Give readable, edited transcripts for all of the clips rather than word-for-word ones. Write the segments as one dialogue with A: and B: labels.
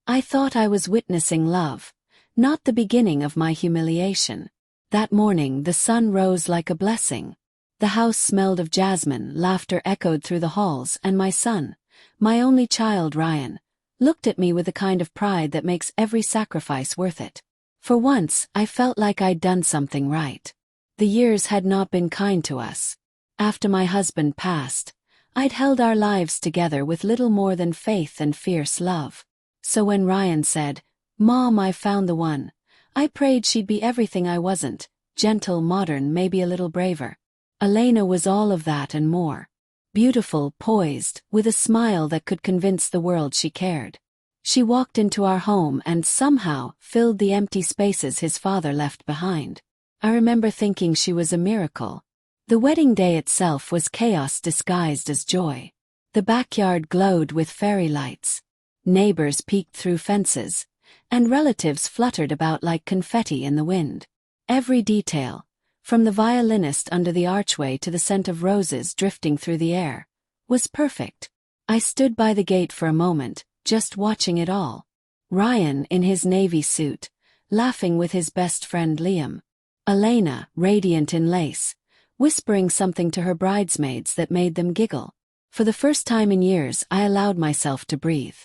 A: I thought I was witnessing love, not the beginning of my humiliation. That morning the sun rose like a blessing. The house smelled of jasmine, laughter echoed through the halls, and my son, my only child Ryan, looked at me with the kind of pride that makes every sacrifice worth it. For once, I felt like I'd done something right. The years had not been kind to us. After my husband passed, I'd held our lives together with little more than faith and fierce love. So when Ryan said, "Mom, I found the one," I prayed she'd be everything I wasn't, gentle, modern, maybe a little braver. Elena was all of that and more. Beautiful, poised, with a smile that could convince the world she cared. She walked into our home and somehow filled the empty spaces his father left behind. I remember thinking she was a miracle. The wedding day itself was chaos disguised as joy. The backyard glowed with fairy lights. Neighbors peeked through fences, and relatives fluttered about like confetti in the wind. Every detail, from the violinist under the archway to the scent of roses drifting through the air, was perfect. I stood by the gate for a moment, just watching it all. Ryan in his navy suit, laughing with his best friend Liam. Elena, radiant in lace, whispering something to her bridesmaids that made them giggle. For the first time in years, I allowed myself to breathe.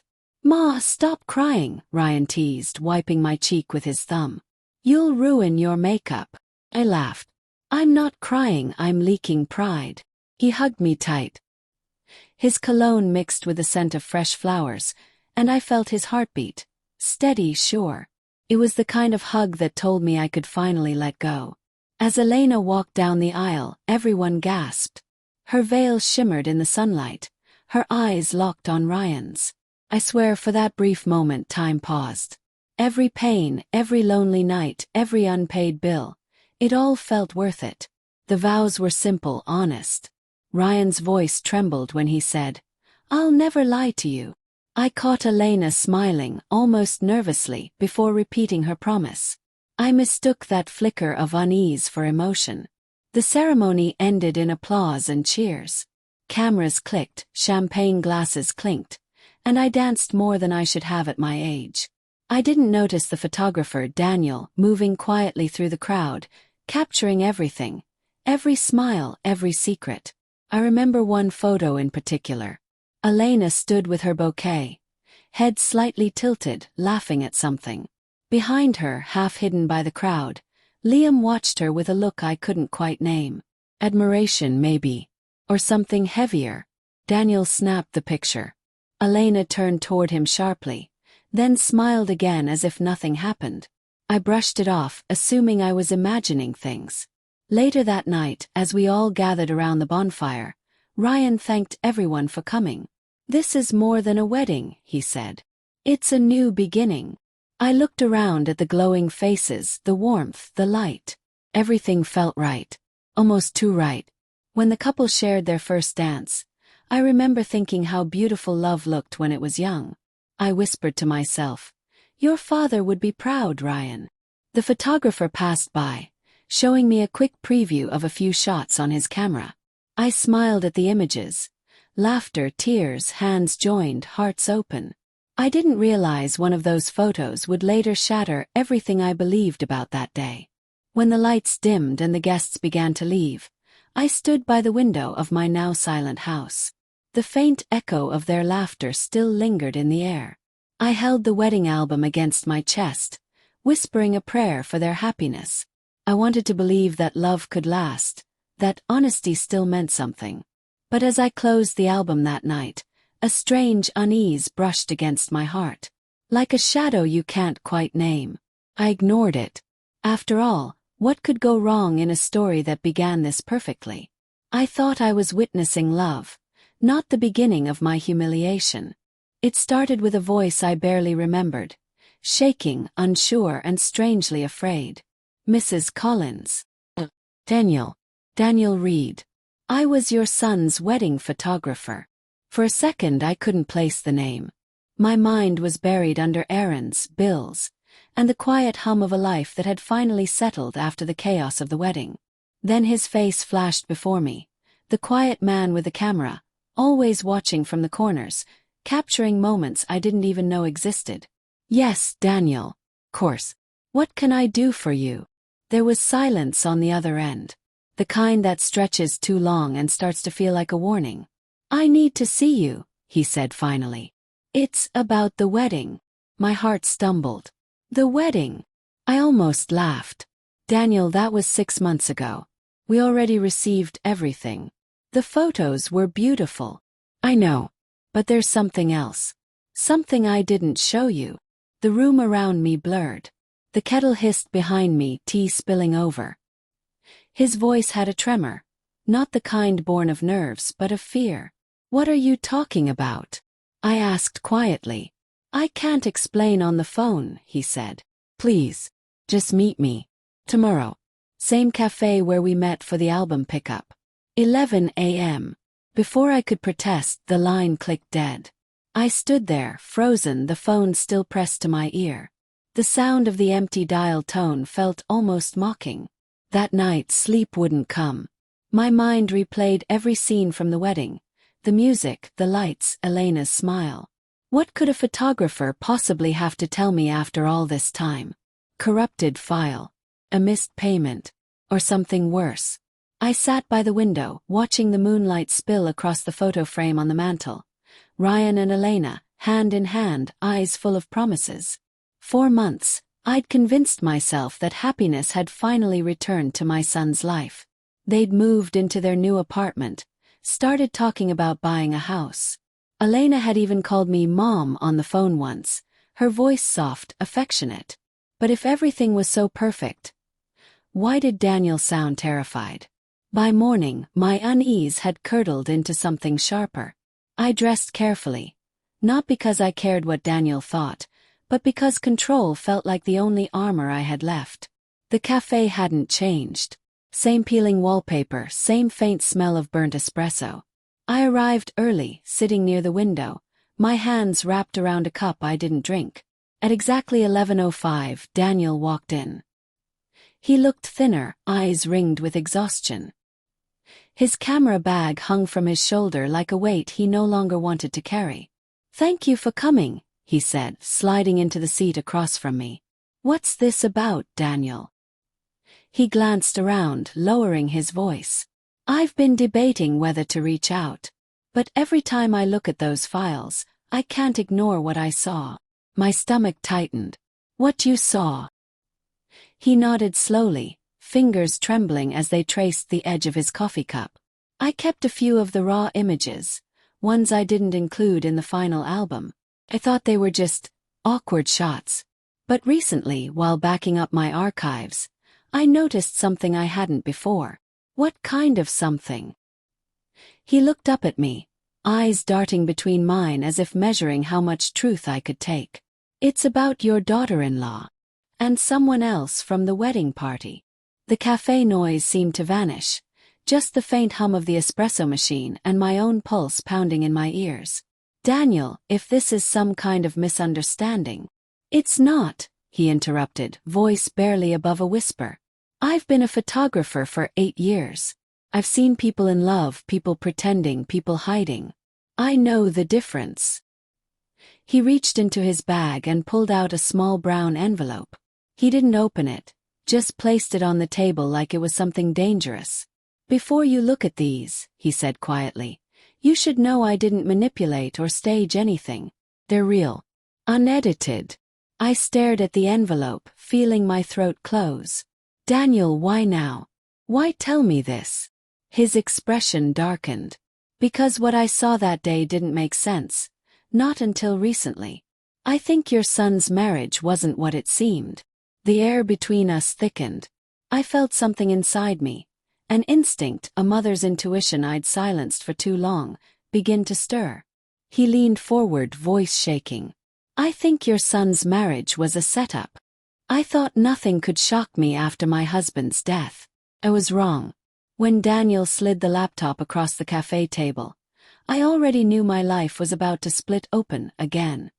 A: "Ma, stop crying," Ryan teased, wiping my cheek with his thumb. "You'll ruin your makeup." I laughed. "I'm not crying, I'm leaking pride." He hugged me tight. His cologne mixed with the scent of fresh flowers, and I felt his heartbeat. Steady, sure. It was the kind of hug that told me I could finally let go. As Elena walked down the aisle, everyone gasped. Her veil shimmered in the sunlight, her eyes locked on Ryan's. I swear for that brief moment time paused. Every pain, every lonely night, every unpaid bill, it all felt worth it. The vows were simple, honest. Ryan's voice trembled when he said, "I'll never lie to you." I caught Elena smiling, almost nervously, before repeating her promise. I mistook that flicker of unease for emotion. The ceremony ended in applause and cheers. Cameras clicked, champagne glasses clinked, and I danced more than I should have at my age. I didn't notice the photographer, Daniel, moving quietly through the crowd, capturing everything, every smile, every secret. I remember one photo in particular. Elena stood with her bouquet, head slightly tilted, laughing at something. Behind her, half hidden by the crowd, Liam watched her with a look I couldn't quite name. Admiration, maybe. Or something heavier. Daniel snapped the picture. Elena turned toward him sharply, then smiled again as if nothing happened. I brushed it off, assuming I was imagining things. Later that night, as we all gathered around the bonfire, Ryan thanked everyone for coming. "This is more than a wedding," he said. "It's a new beginning." I looked around at the glowing faces, the warmth, the light. Everything felt right. Almost too right. When the couple shared their first dance, I remember thinking how beautiful love looked when it was young. I whispered to myself, "Your father would be proud, Ryan." The photographer passed by, showing me a quick preview of a few shots on his camera. I smiled at the images. Laughter, tears, hands joined, hearts open. I didn't realize one of those photos would later shatter everything I believed about that day. When the lights dimmed and the guests began to leave, I stood by the window of my now silent house. The faint echo of their laughter still lingered in the air. I held the wedding album against my chest, whispering a prayer for their happiness. I wanted to believe that love could last, that honesty still meant something. But as I closed the album that night, a strange unease brushed against my heart. Like a shadow you can't quite name. I ignored it. After all, what could go wrong in a story that began this perfectly? I thought I was witnessing love, not the beginning of my humiliation. It started with a voice I barely remembered, shaking, unsure and strangely afraid. "Mrs. Collins." Daniel Reed. "I was your son's wedding photographer." For a second I couldn't place the name. My mind was buried under errands, bills, and the quiet hum of a life that had finally settled after the chaos of the wedding. Then his face flashed before me, the quiet man with the camera, always watching from the corners, capturing moments I didn't even know existed. Yes, Daniel. Course. What can I do for you? There was silence on the other end. The kind that stretches too long and starts to feel like a warning. I need to see you, he said finally. It's about the wedding. My heart stumbled. The wedding. I almost laughed. Daniel, that was 6 months ago. We already received everything. The photos were beautiful. I know. But there's something else. Something I didn't show you. The room around me blurred. The kettle hissed behind me, tea spilling over. His voice had a tremor. Not the kind born of nerves, but of fear. What are you talking about? I asked quietly. I can't explain on the phone, he said. Please. Just meet me. Tomorrow. Same cafe where we met for the album pickup. 11 a.m. Before I could protest, the line clicked dead. I stood there, frozen, the phone still pressed to my ear. The sound of the empty dial tone felt almost mocking. That night, sleep wouldn't come. My mind replayed every scene from the wedding. The music, the lights, Elena's smile. What could a photographer possibly have to tell me after all this time? Corrupted file. A missed payment. Or something worse. I sat by the window, watching the moonlight spill across the photo frame on the mantel. Ryan and Elena, hand in hand, eyes full of promises. 4 months, I'd convinced myself that happiness had finally returned to my son's life. They'd moved into their new apartment, started talking about buying a house. Elena had even called me Mom on the phone once, her voice soft, affectionate. But if everything was so perfect, why did Daniel sound terrified? By morning, my unease had curdled into something sharper. I dressed carefully. Not because I cared what Daniel thought, but because control felt like the only armor I had left. The cafe hadn't changed. Same peeling wallpaper, same faint smell of burnt espresso. I arrived early, sitting near the window, my hands wrapped around a cup I didn't drink. At exactly 11:05, Daniel walked in. He looked thinner, eyes ringed with exhaustion. His camera bag hung from his shoulder like a weight he no longer wanted to carry. Thank you for coming, he said, sliding into the seat across from me. What's this about, Daniel? He glanced around, lowering his voice. I've been debating whether to reach out. But every time I look at those files, I can't ignore what I saw. My stomach tightened. What you saw? He nodded slowly, fingers trembling as they traced the edge of his coffee cup. I kept a few of the raw images, ones I didn't include in the final album. I thought they were just awkward shots. But recently, while backing up my archives, I noticed something I hadn't before. What kind of something? He looked up at me, eyes darting between mine as if measuring how much truth I could take. It's about your daughter-in-law. And someone else from the wedding party. The cafe noise seemed to vanish, just the faint hum of the espresso machine and my own pulse pounding in my ears. Daniel, if this is some kind of misunderstanding. It's not, he interrupted, voice barely above a whisper. I've been a photographer for 8 years. I've seen people in love, people pretending, people hiding. I know the difference. He reached into his bag and pulled out a small brown envelope. He didn't open it, just placed it on the table like it was something dangerous. Before you look at these, he said quietly, you should know I didn't manipulate or stage anything. They're real. Unedited. I stared at the envelope, feeling my throat close. Daniel, why now? Why tell me this? His expression darkened. Because what I saw that day didn't make sense. Not until recently. I think your son's marriage wasn't what it seemed. The air between us thickened. I felt something inside me. An instinct, a mother's intuition I'd silenced for too long, begin to stir. He leaned forward, voice shaking. I think your son's marriage was a setup. I thought nothing could shock me after my husband's death. I was wrong. When Daniel slid the laptop across the cafe table, I already knew my life was about to split open again.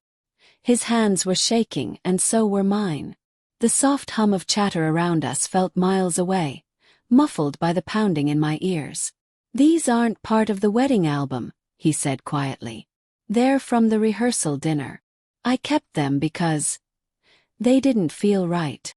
A: His hands were shaking, and so were mine. The soft hum of chatter around us felt miles away, muffled by the pounding in my ears. These aren't part of the wedding album, he said quietly. They're from the rehearsal dinner. I kept them because, They didn't feel right.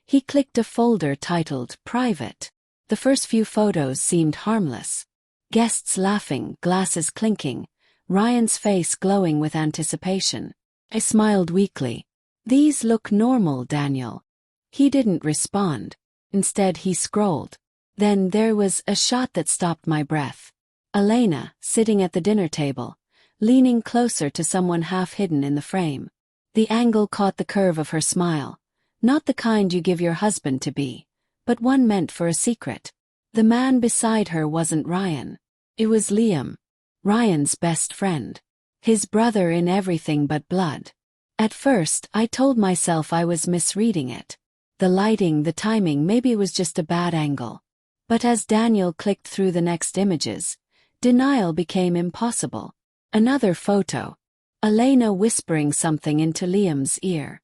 A: He clicked a folder titled Private. The first few photos seemed harmless. Guests laughing, glasses clinking, Ryan's face glowing with anticipation. I smiled weakly. These look normal, Daniel. He didn't respond. Instead, he scrolled. Then there was a shot that stopped my breath. Elena, sitting at the dinner table, leaning closer to someone half hidden in the frame. The angle caught the curve of her smile. Not the kind you give your husband to be, but one meant for a secret. The man beside her wasn't Ryan. It was Liam, Ryan's best friend. His brother in everything but blood. At first, I told myself I was misreading it. The lighting, the timing, maybe it was just a bad angle. But as Daniel clicked through the next images, denial became impossible. Another photo. Elena whispering something into Liam's ear.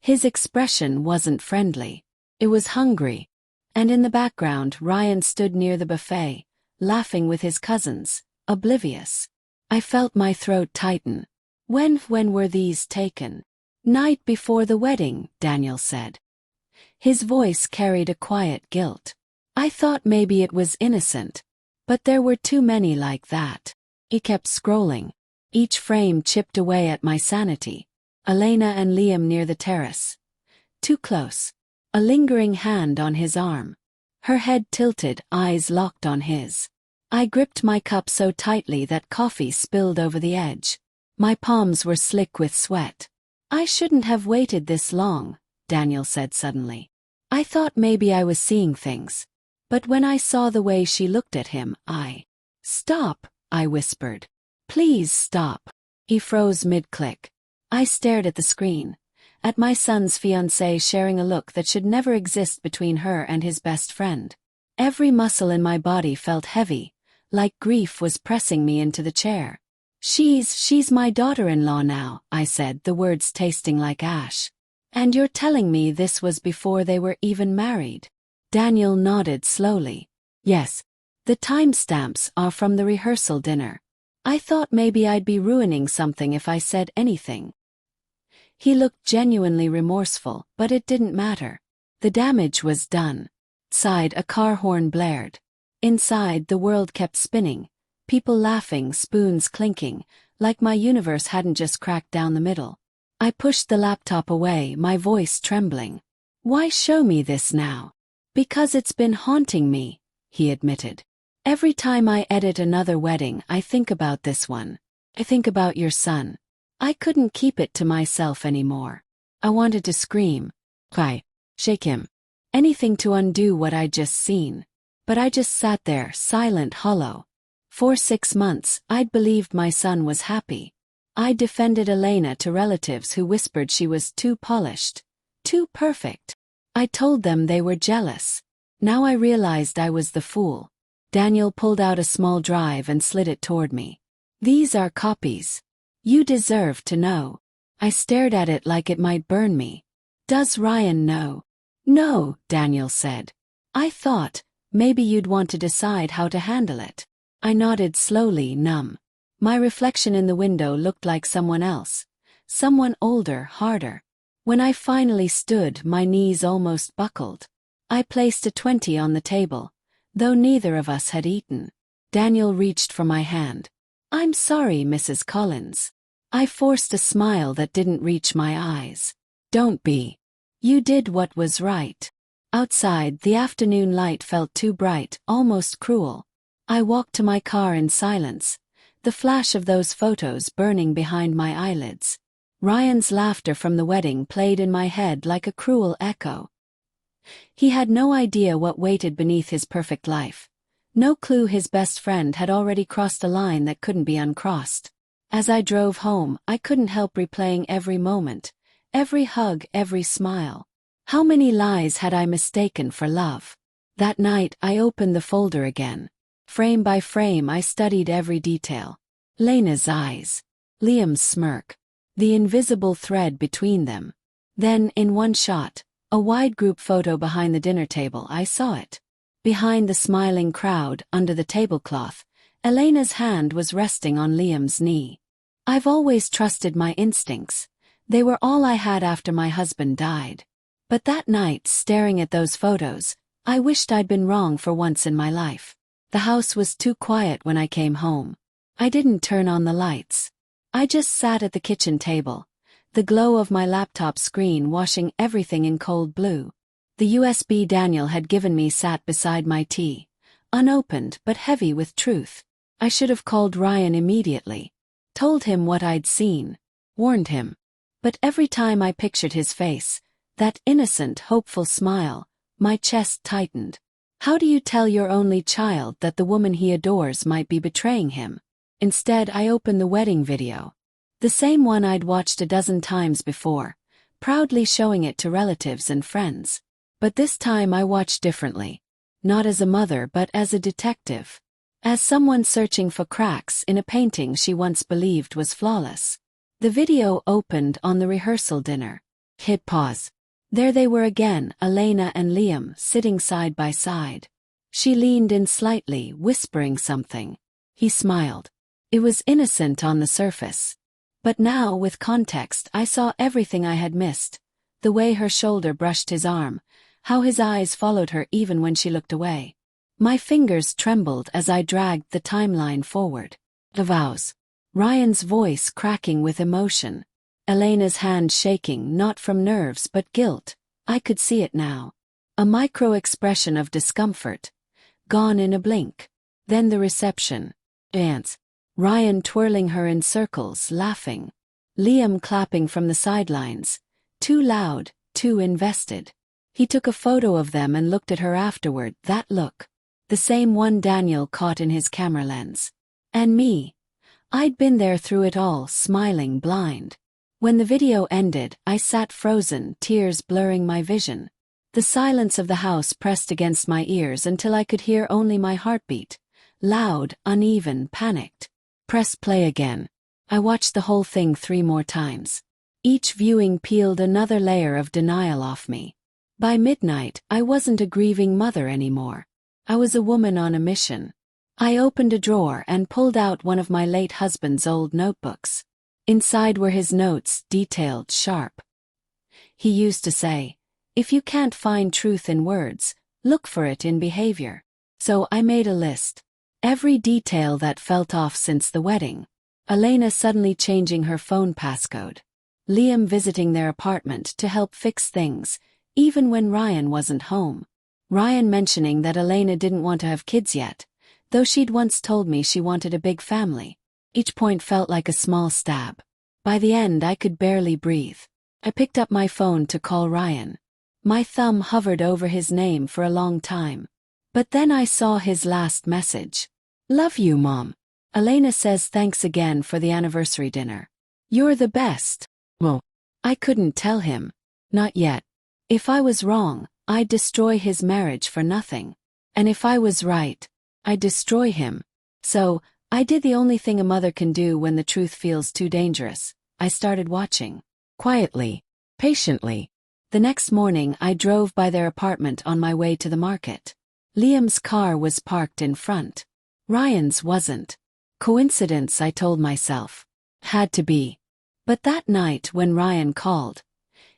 A: His expression wasn't friendly. It was hungry. And in the background, Ryan stood near the buffet, laughing with his cousins, oblivious. I felt my throat tighten. When were these taken? Night before the wedding, Daniel said. His voice carried a quiet guilt. I thought maybe it was innocent. But there were too many like that. He kept scrolling. Each frame chipped away at my sanity. Elena and Liam near the terrace. Too close. A lingering hand on his arm. Her head tilted, eyes locked on his. I gripped my cup so tightly that coffee spilled over the edge. My palms were slick with sweat. I shouldn't have waited this long, Daniel said suddenly. I thought maybe I was seeing things. But when I saw the way she looked at him, Stop, I whispered. Please stop. He froze mid-click. I stared at the screen. At my son's fiancée sharing a look that should never exist between her and his best friend. Every muscle in my body felt heavy, like grief was pressing me into the chair. She's my daughter-in-law now, I said, the words tasting like ash. And you're telling me this was before they were even married? Daniel nodded slowly. Yes. The timestamps are from the rehearsal dinner. I thought maybe I'd be ruining something if I said anything. He looked genuinely remorseful, but it didn't matter. The damage was done. Outside, a car horn blared. Inside, the world kept spinning. People laughing, spoons clinking, like my universe hadn't just cracked down the middle. I pushed the laptop away, my voice trembling. Why show me this now? Because it's been haunting me, he admitted. Every time I edit another wedding, I think about this one. I think about your son. I couldn't keep it to myself anymore. I wanted to scream, cry, shake him. Anything to undo what I'd just seen. But I just sat there, silent, hollow. For 6 months, I'd believed my son was happy. I defended Elena to relatives who whispered she was too polished, too perfect. I told them they were jealous. Now I realized I was the fool. Daniel pulled out a small drive and slid it toward me. These are copies. You deserve to know. I stared at it like it might burn me. Does Ryan know? No, Daniel said. I thought, maybe you'd want to decide how to handle it. I nodded slowly, numb. My reflection in the window looked like someone else. Someone older, harder. When I finally stood, my knees almost buckled. I placed a 20 on the table, though neither of us had eaten. Daniel reached for my hand. I'm sorry, Mrs. Collins. I forced a smile that didn't reach my eyes. Don't be. You did what was right. Outside, the afternoon light felt too bright, almost cruel. I walked to my car in silence, the flash of those photos burning behind my eyelids. Ryan's laughter from the wedding played in my head like a cruel echo. He had no idea what waited beneath his perfect life. No clue his best friend had already crossed a line that couldn't be uncrossed. As I drove home, I couldn't help replaying every moment, every hug, every smile. How many lies had I mistaken for love? That night, I opened the folder again. Frame by frame, I studied every detail. Lena's eyes. Liam's smirk. The invisible thread between them. Then, in one shot, a wide group photo behind the dinner table, I saw it. Behind the smiling crowd, under the tablecloth, Elena's hand was resting on Liam's knee. I've always trusted my instincts. They were all I had after my husband died. But that night, staring at those photos, I wished I'd been wrong for once in my life. The house was too quiet when I came home. I didn't turn on the lights. I just sat at the kitchen table, the glow of my laptop screen washing everything in cold blue. The USB Daniel had given me sat beside my tea, unopened but heavy with truth. I should have called Ryan immediately, told him what I'd seen, warned him. But every time I pictured his face, that innocent, hopeful smile, my chest tightened. How do you tell your only child that the woman he adores might be betraying him? Instead, I opened the wedding video. The same one I'd watched a dozen times before, proudly showing it to relatives and friends. But this time I watched differently. Not as a mother but as a detective. As someone searching for cracks in a painting she once believed was flawless. The video opened on the rehearsal dinner. Hit pause. There they were again, Elena and Liam, sitting side by side. She leaned in slightly, whispering something. He smiled. It was innocent on the surface. But now, with context, I saw everything I had missed. The way her shoulder brushed his arm, how his eyes followed her even when she looked away. My fingers trembled as I dragged the timeline forward. The vows. Ryan's voice cracking with emotion. Elena's hand shaking, not from nerves but guilt. I could see it now. A micro-expression of discomfort. Gone in a blink. Then the reception. Dance. Ryan twirling her in circles, laughing. Liam clapping from the sidelines. Too loud, too invested. He took a photo of them and looked at her afterward, that look. The same one Daniel caught in his camera lens. And me. I'd been there through it all, smiling, blind. When the video ended, I sat frozen, tears blurring my vision. The silence of the house pressed against my ears until I could hear only my heartbeat. Loud, uneven, panicked. Press play again. I watched the whole thing 3 more times. Each viewing peeled another layer of denial off me. By midnight, I wasn't a grieving mother anymore. I was a woman on a mission. I opened a drawer and pulled out one of my late husband's old notebooks. Inside were his notes, detailed, sharp. He used to say, "If you can't find truth in words, look for it in behavior." So I made a list. Every detail that felt off since the wedding. Elena suddenly changing her phone passcode. Liam visiting their apartment to help fix things, even when Ryan wasn't home. Ryan mentioning that Elena didn't want to have kids yet, though she'd once told me she wanted a big family. Each point felt like a small stab. By the end, I could barely breathe. I picked up my phone to call Ryan. My thumb hovered over his name for a long time. But then I saw his last message. "Love you, Mom. Elena says thanks again for the anniversary dinner. You're the best." Well, I couldn't tell him. Not yet. If I was wrong, I'd destroy his marriage for nothing. And if I was right, I'd destroy him. So, I did the only thing a mother can do when the truth feels too dangerous. I started watching. Quietly. Patiently. The next morning I drove by their apartment on my way to the market. Liam's car was parked in front. Ryan's wasn't. Coincidence, I told myself. Had to be. But that night when Ryan called,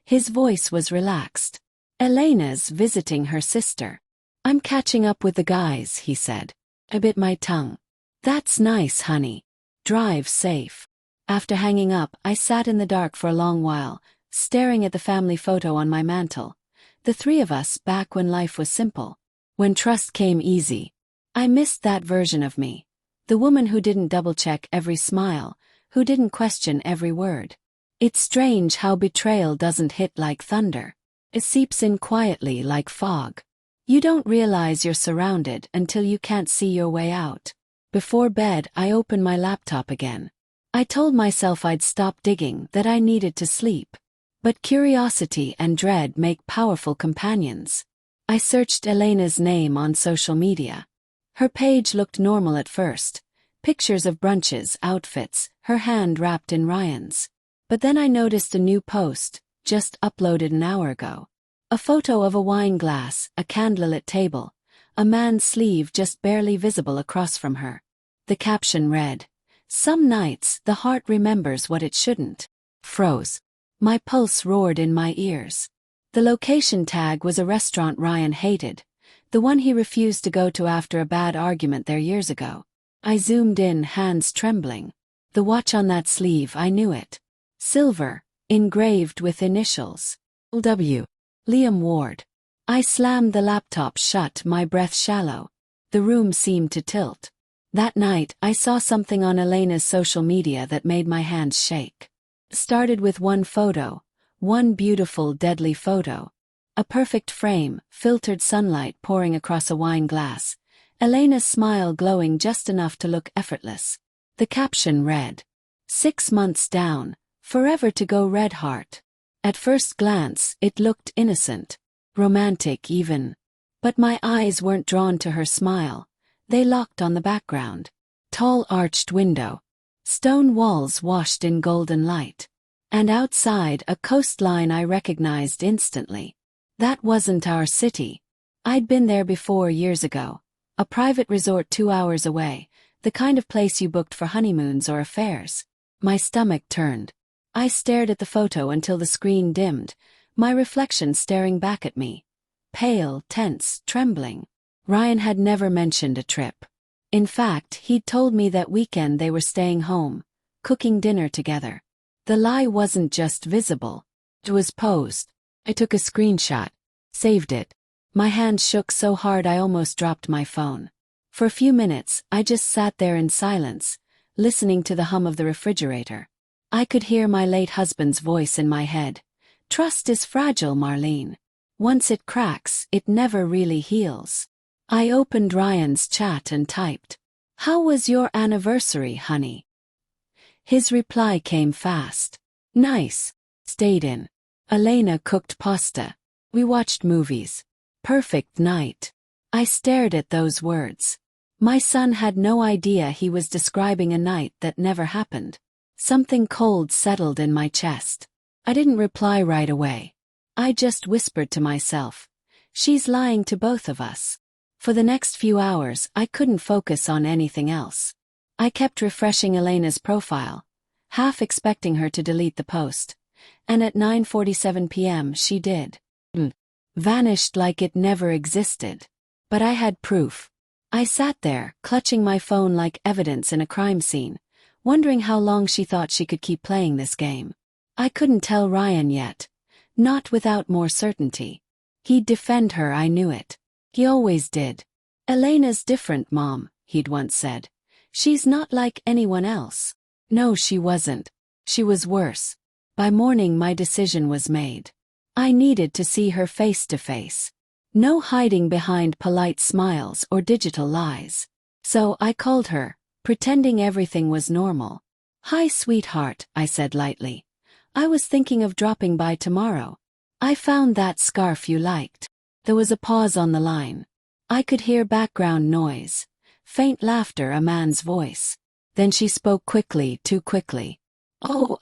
A: his voice was relaxed. "Elena's visiting her sister. I'm catching up with the guys," he said. I bit my tongue. "That's nice, honey. Drive safe." After hanging up, I sat in the dark for a long while, staring at the family photo on my mantel. The 3 of us back when life was simple. When trust came easy. I missed that version of me. The woman who didn't double-check every smile, who didn't question every word. It's strange how betrayal doesn't hit like thunder. It seeps in quietly like fog. You don't realize you're surrounded until you can't see your way out. Before bed, I opened my laptop again. I told myself I'd stop digging, that I needed to sleep. But curiosity and dread make powerful companions. I searched Elena's name on social media. Her page looked normal at first. Pictures of brunches, outfits, her hand wrapped in Ryan's. But then I noticed a new post, just uploaded an hour ago. A photo of a wine glass, a candlelit table, a man's sleeve just barely visible across from her. The caption read, "Some nights the heart remembers what it shouldn't." Froze. My pulse roared in my ears. The location tag was a restaurant Ryan hated, the one he refused to go to after a bad argument there years ago. I zoomed in, hands trembling. The watch on that sleeve, I knew it. Silver, engraved with initials. W. Liam Ward. I slammed the laptop shut, my breath shallow. The room seemed to tilt. That night, I saw something on Elena's social media that made my hands shake. Started with one photo, one beautiful, deadly photo. A perfect frame, filtered sunlight pouring across a wine glass, Elena's smile glowing just enough to look effortless. The caption read, 6 months down, forever to go red heart. At first glance, it looked innocent, romantic even. But my eyes weren't drawn to her smile. They locked on the background. Tall arched window. Stone walls washed in golden light. And outside, a coastline I recognized instantly. That wasn't our city. I'd been there before years ago. A private resort 2 hours away, the kind of place you booked for honeymoons or affairs. My stomach turned. I stared at the photo until the screen dimmed, my reflection staring back at me. Pale, tense, trembling. Ryan had never mentioned a trip. In fact, he'd told me that weekend they were staying home, cooking dinner together. The lie wasn't just visible. It was posed. I took a screenshot, saved it. My hands shook so hard I almost dropped my phone. For a few minutes, I just sat there in silence, listening to the hum of the refrigerator. I could hear my late husband's voice in my head. Trust is fragile, Marlene. Once it cracks, it never really heals. I opened Ryan's chat and typed, "How was your anniversary, honey?" His reply came fast. "Nice. Stayed in. Elena cooked pasta. We watched movies. Perfect night." I stared at those words. My son had no idea he was describing a night that never happened. Something cold settled in my chest. I didn't reply right away. I just whispered to myself, "She's lying to both of us." For the next few hours, I couldn't focus on anything else. I kept refreshing Elena's profile, half expecting her to delete the post. And at 9:47 p.m. she did. Vanished like it never existed. But I had proof. I sat there, clutching my phone like evidence in a crime scene, wondering how long she thought she could keep playing this game. I couldn't tell Ryan yet. Not without more certainty. He'd defend her, I knew it. He always did. "Elena's different, Mom," he'd once said. "She's not like anyone else." No, she wasn't. She was worse. By morning my decision was made. I needed to see her face to face. No hiding behind polite smiles or digital lies. So I called her, pretending everything was normal. "Hi, sweetheart," I said lightly. "I was thinking of dropping by tomorrow. I found that scarf you liked." There was a pause on the line. I could hear background noise, faint laughter, a man's voice. Then she spoke quickly, too quickly. "Oh,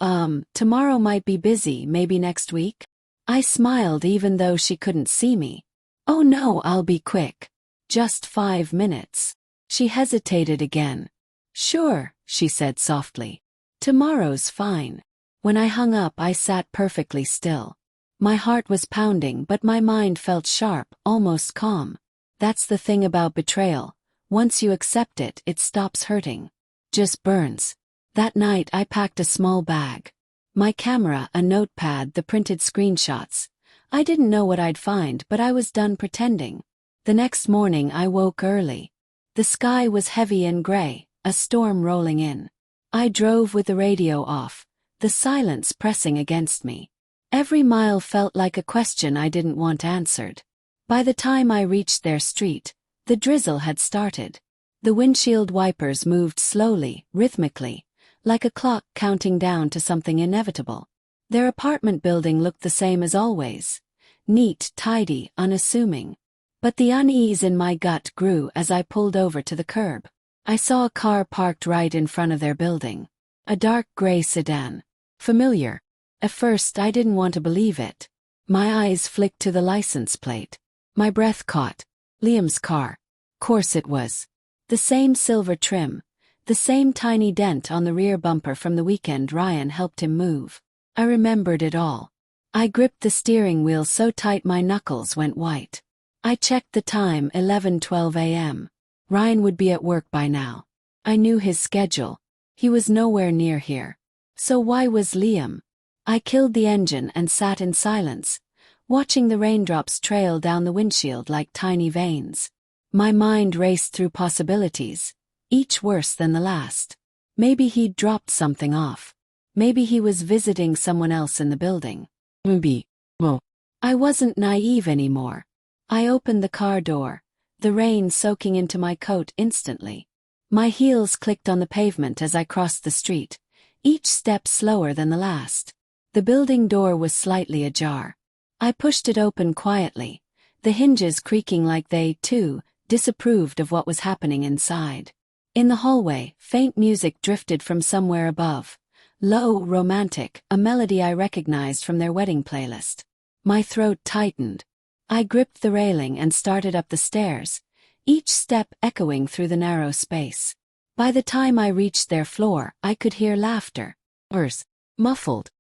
A: tomorrow might be busy, maybe next week?" I smiled even though she couldn't see me. "Oh no, I'll be quick. Just 5 minutes." She hesitated again. "Sure," she said softly. "Tomorrow's fine." When I hung up, I sat perfectly still. My heart was pounding, but my mind felt sharp, almost calm. That's the thing about betrayal. Once you accept it, it stops hurting. Just burns. That night I packed a small bag. My camera, a notepad, the printed screenshots. I didn't know what I'd find, but I was done pretending. The next morning I woke early. The sky was heavy and gray, a storm rolling in. I drove with the radio off, the silence pressing against me. Every mile felt like a question I didn't want answered. By the time I reached their street, the drizzle had started. The windshield wipers moved slowly, rhythmically, like a clock counting down to something inevitable. Their apartment building looked the same as always. Neat, tidy, unassuming. But the unease in my gut grew as I pulled over to the curb. I saw a car parked right in front of their building. A dark gray sedan. Familiar. At first I didn't want to believe it. My eyes flicked to the license plate. My breath caught. Liam's car. Course it was. The same silver trim. The same tiny dent on the rear bumper from the weekend Ryan helped him move. I remembered it all. I gripped the steering wheel so tight my knuckles went white. I checked the time, 11:12 a.m. Ryan would be at work by now. I knew his schedule. He was nowhere near here. So why was Liam? I killed the engine and sat in silence, watching the raindrops trail down the windshield like tiny veins. My mind raced through possibilities, each worse than the last. Maybe he'd dropped something off. Maybe he was visiting someone else in the building. Maybe. Well, I wasn't naive anymore. I opened the car door, the rain soaking into my coat instantly. My heels clicked on the pavement as I crossed the street, each step slower than the last. The building door was slightly ajar. I pushed it open quietly, the hinges creaking like they, too, disapproved of what was happening inside. In the hallway, faint music drifted from somewhere above. Low, romantic, a melody I recognized from their wedding playlist. My throat tightened. I gripped the railing and started up the stairs, each step echoing through the narrow space. By the time I reached their floor, I could hear laughter. Worse, muffled.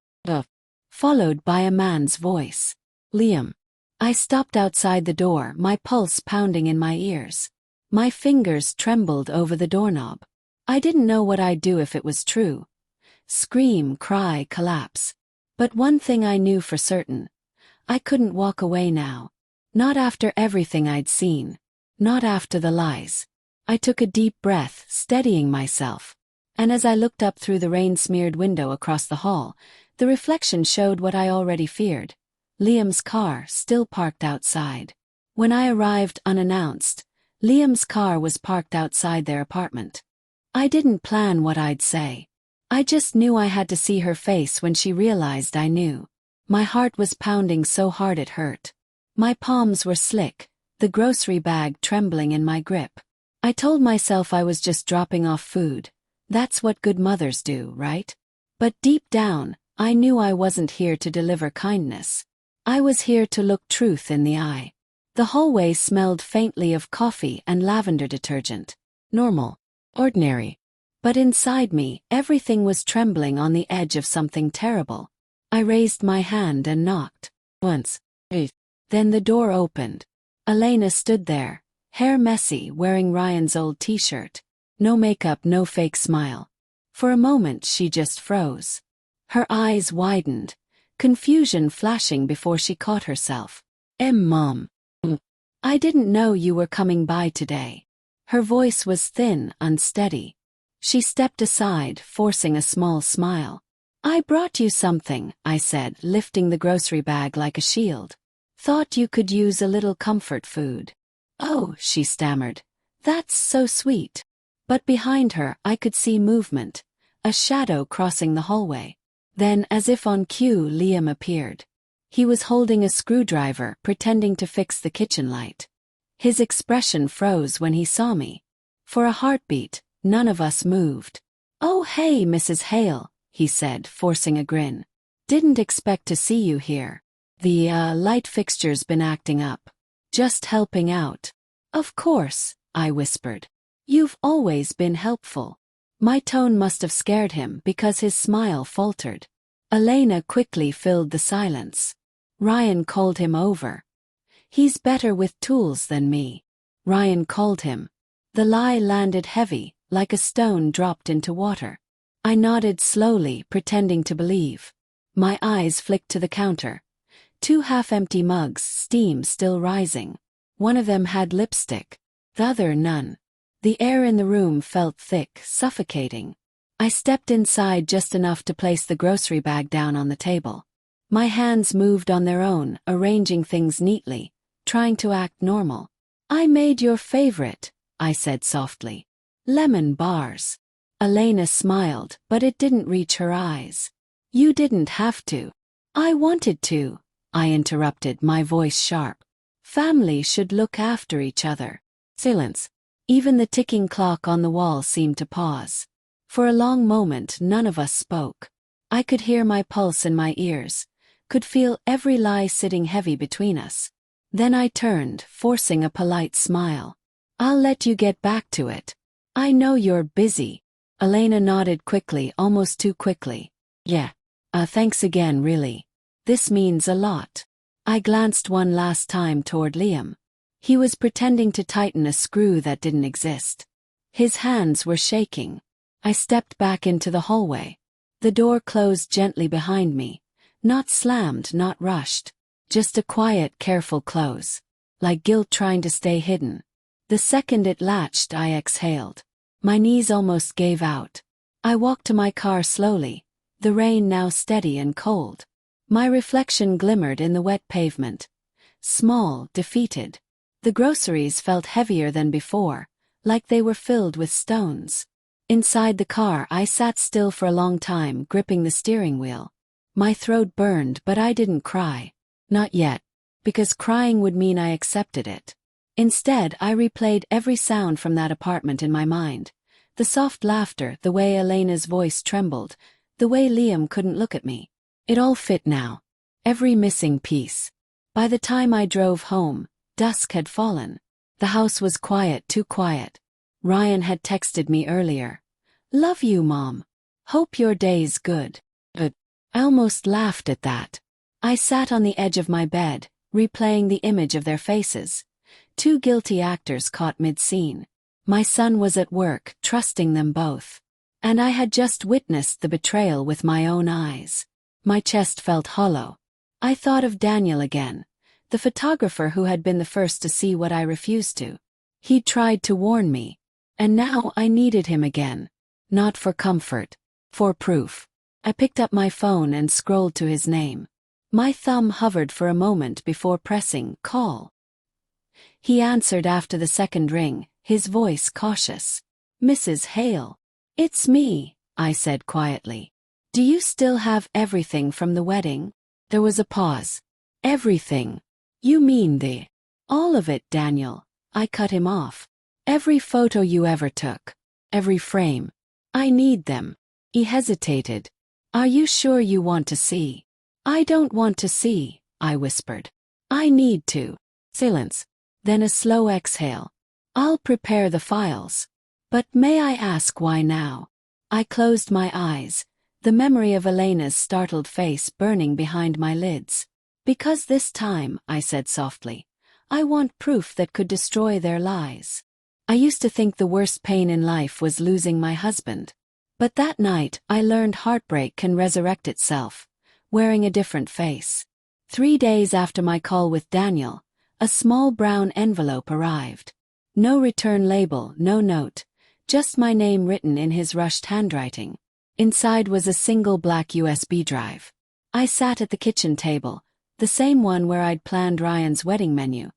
A: Followed by a man's voice. Liam. I stopped outside the door, my pulse pounding in my ears. My fingers trembled over the doorknob. I didn't know what I'd do if it was true. Scream, cry, collapse. But one thing I knew for certain. I couldn't walk away now. Not after everything I'd seen. Not after the lies. I took a deep breath, steadying myself. And as I looked up through the rain-smeared window across the hall, the reflection showed what I already feared. Liam's car, still parked outside. When I arrived unannounced, Liam's car was parked outside their apartment. I didn't plan what I'd say. I just knew I had to see her face when she realized I knew. My heart was pounding so hard it hurt. My palms were slick, the grocery bag trembling in my grip. I told myself I was just dropping off food. That's what good mothers do, right? But deep down, I knew I wasn't here to deliver kindness. I was here to look truth in the eye. The hallway smelled faintly of coffee and lavender detergent. Normal. Ordinary. But inside me, everything was trembling on the edge of something terrible. I raised my hand and knocked. Once. Then the door opened. Elena stood there, hair messy, wearing Ryan's old t-shirt. No makeup, no fake smile. For a moment she just froze. Her eyes widened, confusion flashing before she caught herself. Mom. I didn't know you were coming by today. Her voice was thin, unsteady. She stepped aside, forcing a small smile. I brought you something, I said, lifting the grocery bag like a shield. Thought you could use a little comfort food. Oh, she stammered. That's so sweet. But behind her, I could see movement, a shadow crossing the hallway. Then, as if on cue, Liam appeared. He was holding a screwdriver, pretending to fix the kitchen light. His expression froze when he saw me. For a heartbeat, none of us moved. Oh hey, Mrs. Hale, he said, forcing a grin. Didn't expect to see you here. The, light fixture's been acting up. Just helping out. Of course, I whispered. You've always been helpful. My tone must have scared him because his smile faltered. Elena quickly filled the silence. Ryan called him over. He's better with tools than me. Ryan called him. The lie landed heavy, like a stone dropped into water. I nodded slowly, pretending to believe. My eyes flicked to the counter. 2 half-empty mugs, steam still rising. One of them had lipstick. The other none. The air in the room felt thick, suffocating. I stepped inside just enough to place the grocery bag down on the table. My hands moved on their own, arranging things neatly, trying to act normal. I made your favorite, I said softly. Lemon bars. Elena smiled, but it didn't reach her eyes. You didn't have to. I wanted to, I interrupted, my voice sharp. Family should look after each other. Silence. Even the ticking clock on the wall seemed to pause. For a long moment none of us spoke. I could hear my pulse in my ears, could feel every lie sitting heavy between us. Then I turned, forcing a polite smile. I'll let you get back to it. I know you're busy. Elena nodded quickly, almost too quickly. Yeah. Thanks again, really. This means a lot. I glanced one last time toward Liam. He was pretending to tighten a screw that didn't exist. His hands were shaking. I stepped back into the hallway. The door closed gently behind me. Not slammed, not rushed. Just a quiet, careful close. Like guilt trying to stay hidden. The second it latched, I exhaled. My knees almost gave out. I walked to my car slowly, the rain now steady and cold. My reflection glimmered in the wet pavement. Small, defeated. The groceries felt heavier than before, like they were filled with stones. Inside the car, I sat still for a long time, gripping the steering wheel. My throat burned, but I didn't cry. Not yet, because crying would mean I accepted it. Instead, I replayed every sound from that apartment in my mind. The soft laughter, the way Elena's voice trembled, the way Liam couldn't look at me. It all fit now. Every missing piece. By the time I drove home, dusk had fallen. The house was quiet, too quiet. Ryan had texted me earlier. "Love you, Mom. Hope your day's good." I almost laughed at that. I sat on the edge of my bed, replaying the image of their faces. Two guilty actors caught mid-scene. My son was at work, trusting them both. And I had just witnessed the betrayal with my own eyes. My chest felt hollow. I thought of Daniel again, the photographer who had been the first to see what I refused to. He'd tried to warn me. And now I needed him again. Not for comfort. For proof. I picked up my phone and scrolled to his name. My thumb hovered for a moment before pressing call. He answered after the second ring, his voice cautious. "Mrs. Hale." "It's me," I said quietly. "Do you still have everything from the wedding?" There was a pause. "Everything? You mean all of it, Daniel," I cut him off. "Every photo you ever took. Every frame. I need them." He hesitated. "Are you sure you want to see?" "I don't want to see," I whispered. "I need to." Silence. Then a slow exhale. "I'll prepare the files. But may I ask why now?" I closed my eyes, the memory of Elena's startled face burning behind my lids. "Because this time," I said softly, "I want proof that could destroy their lies." I used to think the worst pain in life was losing my husband. But that night, I learned heartbreak can resurrect itself, wearing a different face. 3 days after my call with Daniel, a small brown envelope arrived. No return label, no note, just my name written in his rushed handwriting. Inside was a single black USB drive. I sat at the kitchen table, the same one where I'd planned Ryan's wedding menu,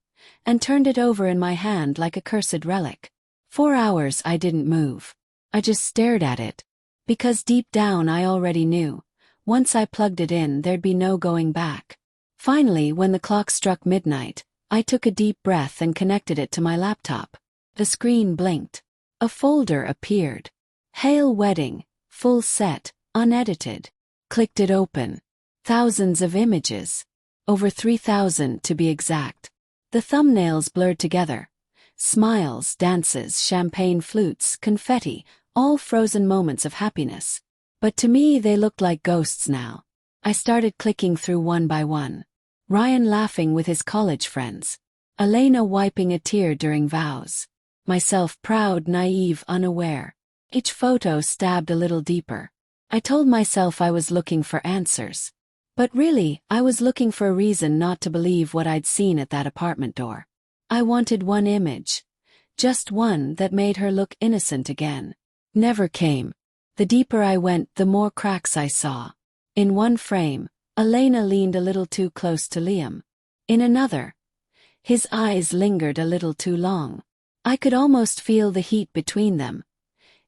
A: and turned it over in my hand like a cursed relic. 4 hours I didn't move. I just stared at it. Because deep down I already knew, once I plugged it in there'd be no going back. Finally, when the clock struck midnight, I took a deep breath and connected it to my laptop. The screen blinked. A folder appeared. Hale Wedding, full set, unedited. Clicked it open. Thousands of images. Over 3,000 to be exact. The thumbnails blurred together. Smiles, dances, champagne flutes, confetti, all frozen moments of happiness. But to me they looked like ghosts now. I started clicking through one by one. Ryan laughing with his college friends. Elena wiping a tear during vows. Myself proud, naive, unaware. Each photo stabbed a little deeper. I told myself I was looking for answers. But really, I was looking for a reason not to believe what I'd seen at that apartment door. I wanted one image. Just one that made her look innocent again. Never came. The deeper I went, the more cracks I saw. In one frame, Elena leaned a little too close to Liam. In another, his eyes lingered a little too long. I could almost feel the heat between them,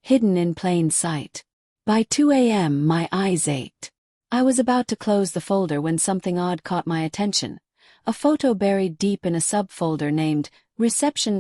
A: hidden in plain sight. By 2 a.m. my eyes ached. I was about to close the folder when something odd caught my attention. A photo buried deep in a subfolder named Reception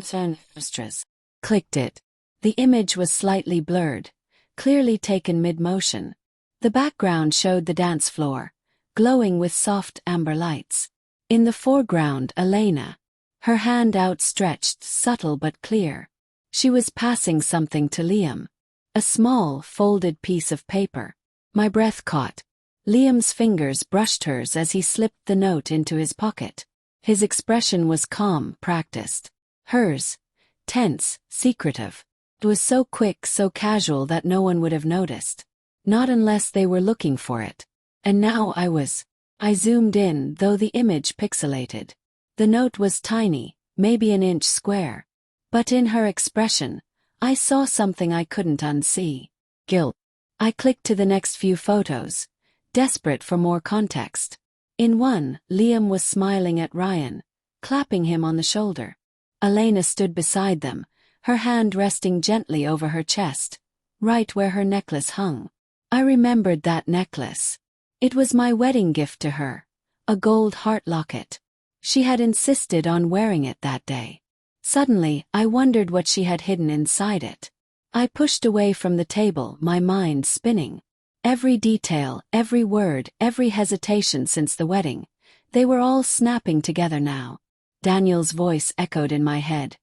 A: Extras. Clicked it. The image was slightly blurred, clearly taken mid-motion. The background showed the dance floor, glowing with soft amber lights. In the foreground, Elena, her hand outstretched, subtle but clear. She was passing something to Liam. A small, folded piece of paper. My breath caught. Liam's fingers brushed hers as he slipped the note into his pocket. His expression was calm, practiced. Hers, tense, secretive. It was so quick, so casual that no one would have noticed. Not unless they were looking for it. And now I zoomed in, though the image pixelated. The note was tiny, maybe an inch square. But in her expression, I saw something I couldn't unsee. Guilt. I clicked to the next few photos, desperate for more context. In one, Liam was smiling at Ryan, clapping him on the shoulder. Elena stood beside them, her hand resting gently over her chest, right where her necklace hung. I remembered that necklace. It was my wedding gift to her, a gold heart locket. She had insisted on wearing it that day. Suddenly, I wondered what she had hidden inside it. I pushed away from the table, my mind spinning. Every detail, every word, every hesitation since the wedding, they were all snapping together now. Daniel's voice echoed in my head.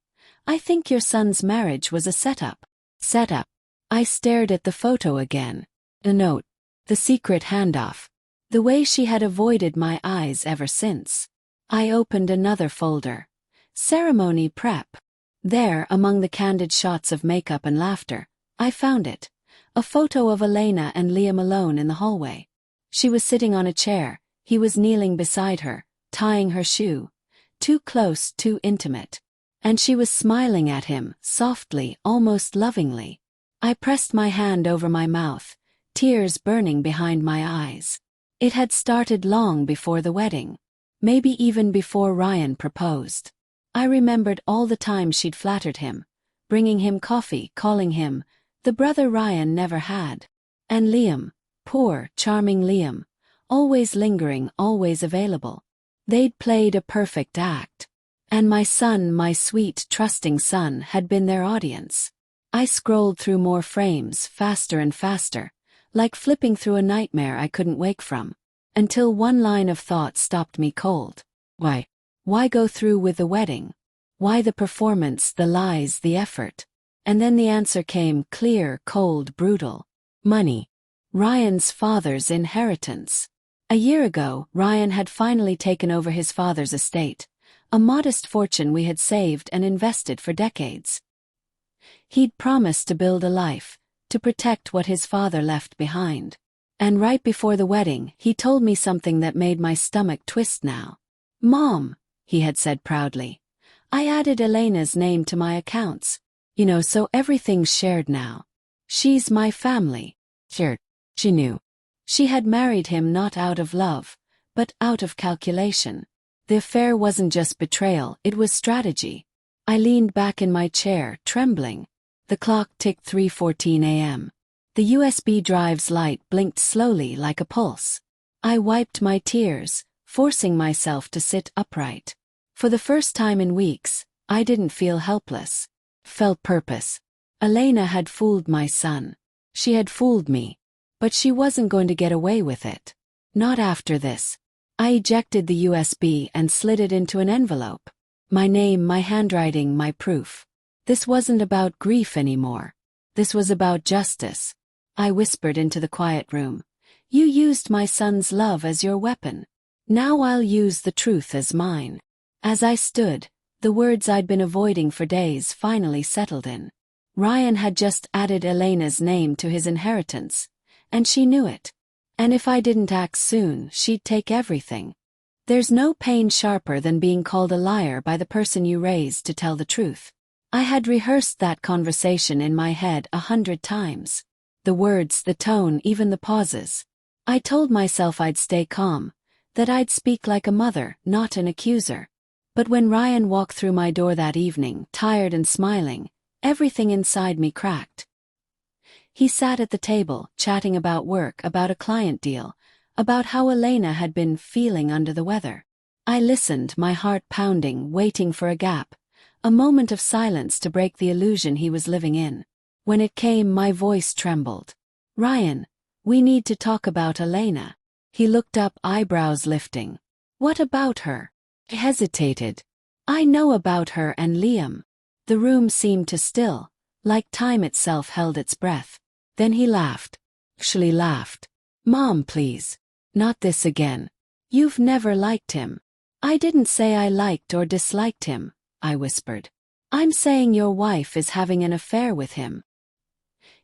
A: I think your son's marriage was a setup. Setup. I stared at the photo again. The note. The secret handoff. The way she had avoided my eyes ever since. I opened another folder. Ceremony prep. There, among the candid shots of makeup and laughter, I found it. A photo of Elena and Liam alone in the hallway. She was sitting on a chair, he was kneeling beside her, tying her shoe. Too close, too intimate. And she was smiling at him, softly, almost lovingly. I pressed my hand over my mouth, tears burning behind my eyes. It had started long before the wedding. Maybe even before Ryan proposed. I remembered all the time she'd flattered him, bringing him coffee, calling him the brother Ryan never had. And Liam, poor, charming Liam, always lingering, always available. They'd played a perfect act. And my son, my sweet, trusting son, had been their audience. I scrolled through more frames, faster and faster, like flipping through a nightmare I couldn't wake from, until one line of thought stopped me cold. Why? Why go through with the wedding? Why the performance, the lies, the effort? And then the answer came, clear, cold, brutal. Money. Ryan's father's inheritance. A year ago, Ryan had finally taken over his father's estate, a modest fortune we had saved and invested for decades. He'd promised to build a life, to protect what his father left behind. And right before the wedding, he told me something that made my stomach twist now. Mom, he had said proudly, I added Elena's name to my accounts. So everything's shared now. She's my family. Shared. She knew. She had married him not out of love, but out of calculation. The affair wasn't just betrayal, it was strategy. I leaned back in my chair, trembling. The clock ticked 3:14 a.m. The USB drive's light blinked slowly like a pulse. I wiped my tears, forcing myself to sit upright. For the first time in weeks, I didn't feel helpless. Felt purpose. Elena had fooled my son. She had fooled me. But she wasn't going to get away with it. Not after this. I ejected the USB and slid it into an envelope. My name, my handwriting, my proof. This wasn't about grief anymore. This was about justice. I whispered into the quiet room. You used my son's love as your weapon. Now I'll use the truth as mine. As I stood, the words I'd been avoiding for days finally settled in. Ryan had just added Elena's name to his inheritance, and she knew it. And if I didn't act soon, she'd take everything. There's no pain sharper than being called a liar by the person you raised to tell the truth. I had rehearsed that conversation in my head 100 times. The words, the tone, even the pauses. I told myself I'd stay calm, that I'd speak like a mother, not an accuser. But when Ryan walked through my door that evening, tired and smiling, everything inside me cracked. He sat at the table, chatting about work, about a client deal, about how Elena had been feeling under the weather. I listened, my heart pounding, waiting for a gap, a moment of silence to break the illusion he was living in. When it came, my voice trembled. Ryan, we need to talk about Elena. He looked up, eyebrows lifting. What about her? I hesitated. I know about her and Liam. The room seemed to still, like time itself held its breath. Then he laughed. Actually laughed. Mom, please. Not this again. You've never liked him. I didn't say I liked or disliked him, I whispered. I'm saying your wife is having an affair with him.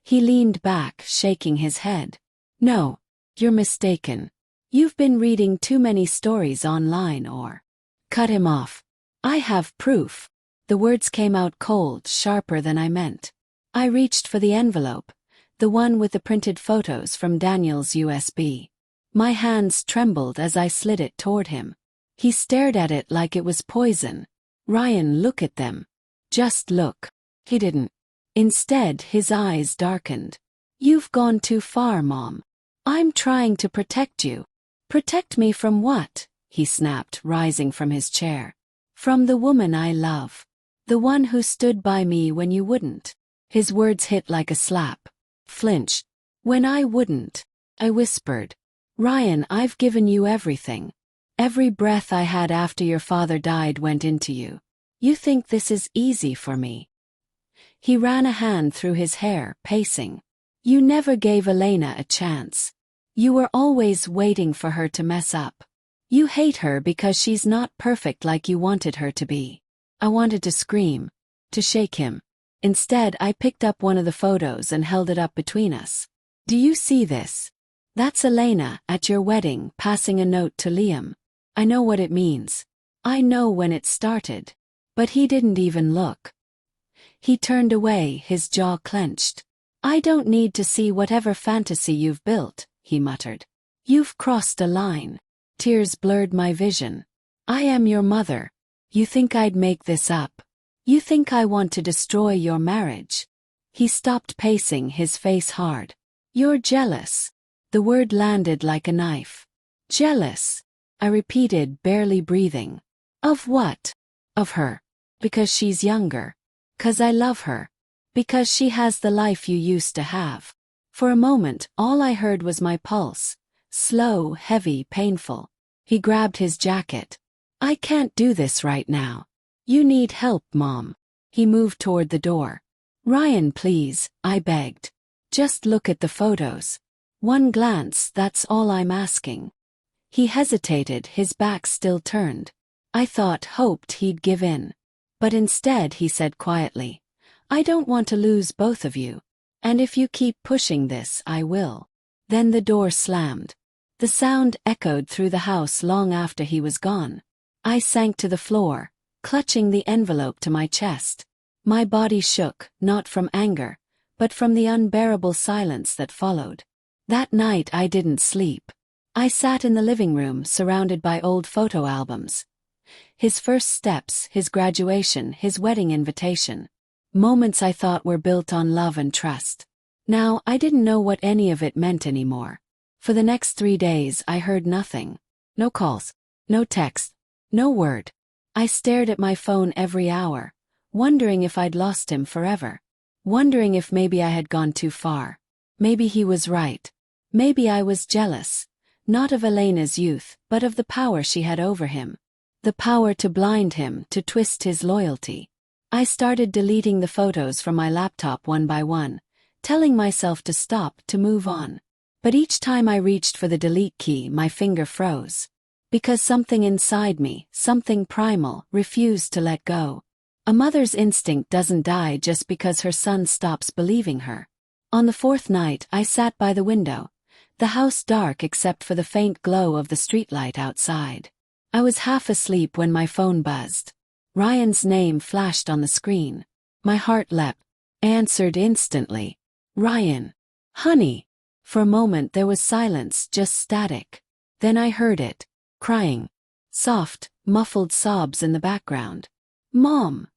A: He leaned back, shaking his head. No, you're mistaken. You've been reading too many stories online or... Cut him off. I have proof. The words came out cold, sharper than I meant. I reached for the envelope, the one with the printed photos from Daniel's USB. My hands trembled as I slid it toward him. He stared at it like it was poison. Ryan, look at them. Just look. He didn't. Instead, his eyes darkened. You've gone too far, Mom. I'm trying to protect you. Protect me from what? He snapped, rising from his chair. From the woman I love. The one who stood by me when you wouldn't. His words hit like a slap. Flinch. When I wouldn't. I whispered. Ryan, I've given you everything. Every breath I had after your father died went into you. You think this is easy for me? He ran a hand through his hair, pacing. You never gave Elena a chance. You were always waiting for her to mess up. You hate her because she's not perfect like you wanted her to be. I wanted to scream, to shake him. Instead, I picked up one of the photos and held it up between us. Do you see this? That's Elena, at your wedding, passing a note to Liam. I know what it means. I know when it started. But he didn't even look. He turned away, his jaw clenched. I don't need to see whatever fantasy you've built, he muttered. You've crossed a line. Tears blurred my vision. I am your mother. You think I'd make this up? You think I want to destroy your marriage? He stopped pacing, his face hard. You're jealous. The word landed like a knife. Jealous, I repeated, barely breathing. Of what? Of her. Because she's younger. 'Cause I love her. Because she has the life you used to have. For a moment, all I heard was my pulse. Slow, heavy, painful. He grabbed his jacket. I can't do this right now. You need help, Mom. He moved toward the door. Ryan, please, I begged. Just look at the photos. One glance, that's all I'm asking. He hesitated, his back still turned. I hoped he'd give in. But instead he said quietly, I don't want to lose both of you. And if you keep pushing this, I will. Then the door slammed. The sound echoed through the house long after he was gone. I sank to the floor, clutching the envelope to my chest. My body shook, not from anger, but from the unbearable silence that followed. That night I didn't sleep. I sat in the living room surrounded by old photo albums. His first steps, his graduation, his wedding invitation. Moments I thought were built on love and trust. Now, I didn't know what any of it meant anymore. For the next 3 days I heard nothing. No calls, no text, no word. I stared at my phone every hour, wondering if I'd lost him forever. Wondering if maybe I had gone too far. Maybe he was right. Maybe I was jealous. Not of Elena's youth, but of the power she had over him. The power to blind him, to twist his loyalty. I started deleting the photos from my laptop one by one, telling myself to stop, to move on. But each time I reached for the delete key, my finger froze. Because something inside me, something primal, refused to let go. A mother's instinct doesn't die just because her son stops believing her. On the 4th night, I sat by the window, the house dark except for the faint glow of the streetlight outside. I was half asleep when my phone buzzed. Ryan's name flashed on the screen. My heart leapt. Answered instantly. Ryan. Honey. For a moment there was silence, just static. Then I heard it. Crying. Soft, muffled sobs in the background. Mom.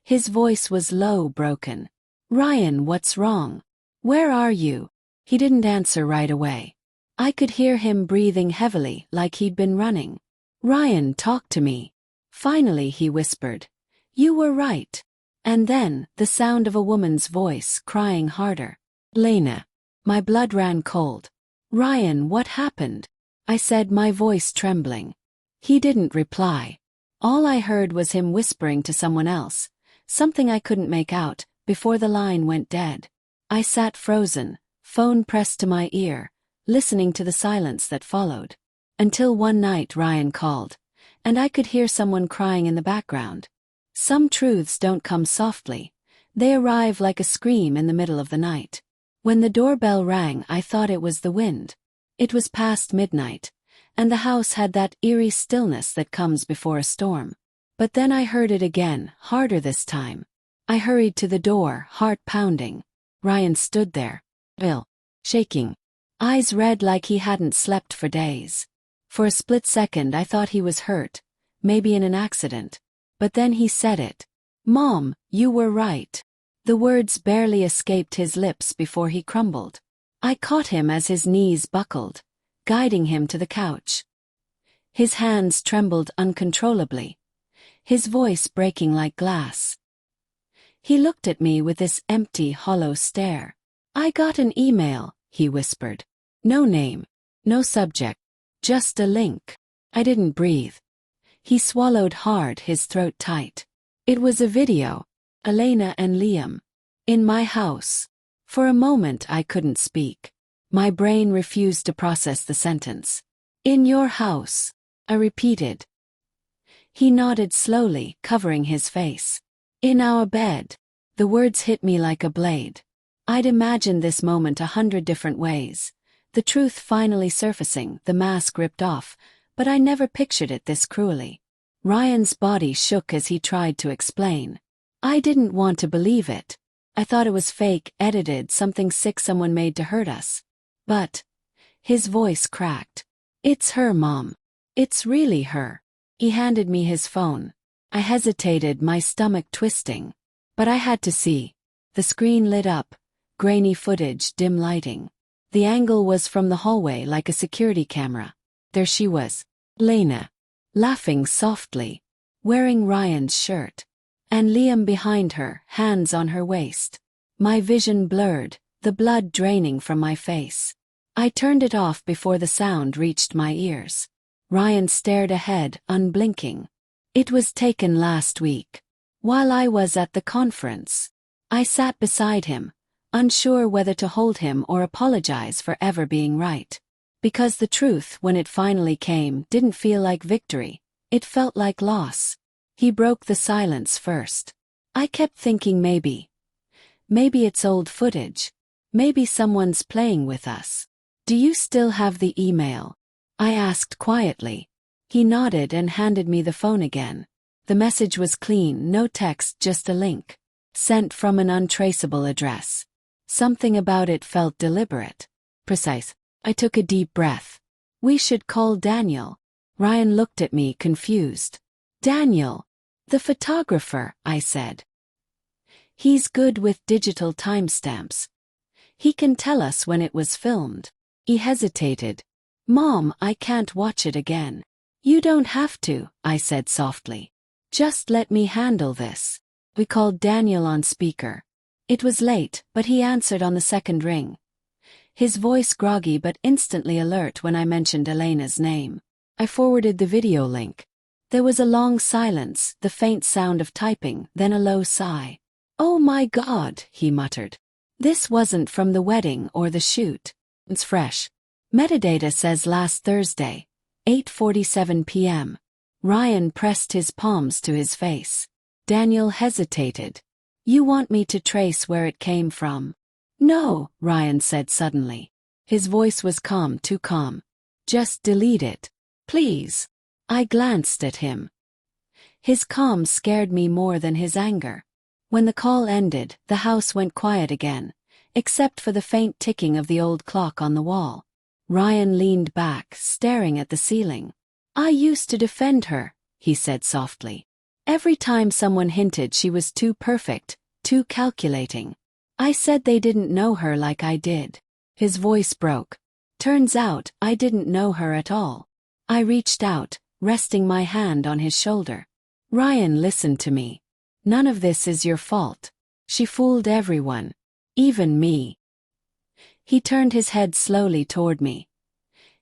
A: His voice was low, broken. Ryan, what's wrong? Where are you? He didn't answer right away. I could hear him breathing heavily, like he'd been running. Ryan, talk to me. Finally he whispered. You were right. And then, the sound of a woman's voice, crying harder. Lena. My blood ran cold. Ryan, what happened? I said, my voice trembling. He didn't reply. All I heard was him whispering to someone else, something I couldn't make out, before the line went dead. I sat frozen, phone pressed to my ear, listening to the silence that followed. Until one night Ryan called, and I could hear someone crying in the background. Some truths don't come softly. They arrive like a scream in the middle of the night. When the doorbell rang, I thought it was the wind. It was past midnight, and the house had that eerie stillness that comes before a storm. But then I heard it again, harder this time. I hurried to the door, heart pounding. Ryan stood there, ill, shaking, eyes red like he hadn't slept for days. For a split second I thought he was hurt, maybe in an accident. But then he said it. "Mom, you were right." The words barely escaped his lips before he crumbled. I caught him as his knees buckled, guiding him to the couch. His hands trembled uncontrollably, his voice breaking like glass. He looked at me with this empty, hollow stare. "I got an email," he whispered. "No name, no subject, just a link." I didn't breathe. He swallowed hard, his throat tight. It was a video. Elena and Liam. In my house. For a moment I couldn't speak. My brain refused to process the sentence. "In your house," I repeated. He nodded slowly, covering his face. "In our bed." The words hit me like a blade. I'd imagined this moment 100 different ways. The truth finally surfacing, the mask ripped off, but I never pictured it this cruelly. Ryan's body shook as he tried to explain. I didn't want to believe it. I thought it was fake, edited, something sick someone made to hurt us. But his voice cracked. "It's her, Mom. It's really her." He handed me his phone. I hesitated, my stomach twisting. But I had to see. The screen lit up, grainy footage, dim lighting. The angle was from the hallway like a security camera. There she was, Lena, laughing softly, wearing Ryan's shirt. And Liam behind her, hands on her waist. My vision blurred, the blood draining from my face. I turned it off before the sound reached my ears. Ryan stared ahead, unblinking. "It was taken last week. While I was at the conference." I sat beside him, unsure whether to hold him or apologize for ever being right. Because the truth, when it finally came, didn't feel like victory. It felt like loss. He broke the silence first. I kept thinking maybe it's old footage. Maybe someone's playing with us. "Do you still have the email?" I asked quietly. He nodded and handed me the phone again. The message was clean, no text, just a link. Sent from an untraceable address. Something about it felt deliberate. Precise. I took a deep breath. "We should call Daniel." Ryan looked at me, confused. "Daniel? The photographer," I said. "He's good with digital timestamps. He can tell us when it was filmed." He hesitated. "Mom, I can't watch it again." "You don't have to," I said softly. "Just let me handle this." We called Daniel on speaker. It was late, but he answered on the second ring. His voice groggy but instantly alert when I mentioned Elena's name. I forwarded the video link. There was a long silence, the faint sound of typing, then a low sigh. "Oh my God," he muttered. "This wasn't from the wedding or the shoot. It's fresh. Metadata says last Thursday, 8:47 p.m. Ryan pressed his palms to his face. Daniel hesitated. "You want me to trace where it came from?" "No," Ryan said suddenly. His voice was calm, too calm. "Just delete it. Please." I glanced at him. His calm scared me more than his anger. When the call ended, the house went quiet again, except for the faint ticking of the old clock on the wall. Ryan leaned back, staring at the ceiling. "I used to defend her," he said softly. "Every time someone hinted she was too perfect, too calculating. I said they didn't know her like I did." His voice broke. "Turns out, I didn't know her at all." I reached out, resting my hand on his shoulder. "Ryan, listen to me. None of this is your fault. She fooled everyone. Even me." He turned his head slowly toward me.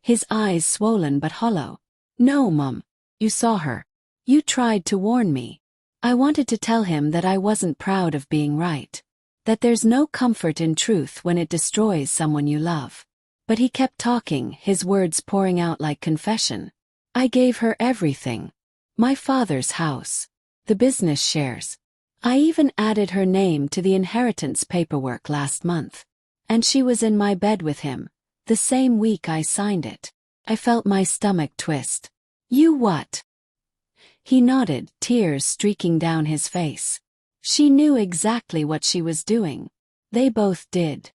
A: His eyes swollen but hollow. "No, Mom. You saw her. You tried to warn me." I wanted to tell him that I wasn't proud of being right. That there's no comfort in truth when it destroys someone you love. But he kept talking, his words pouring out like confession. I gave her everything. My father's house. The business shares. I even added her name to the inheritance paperwork last month. And she was in my bed with him, the same week I signed it. I felt my stomach twist. You what? He nodded, tears streaking down his face. She knew exactly what she was doing. They both did.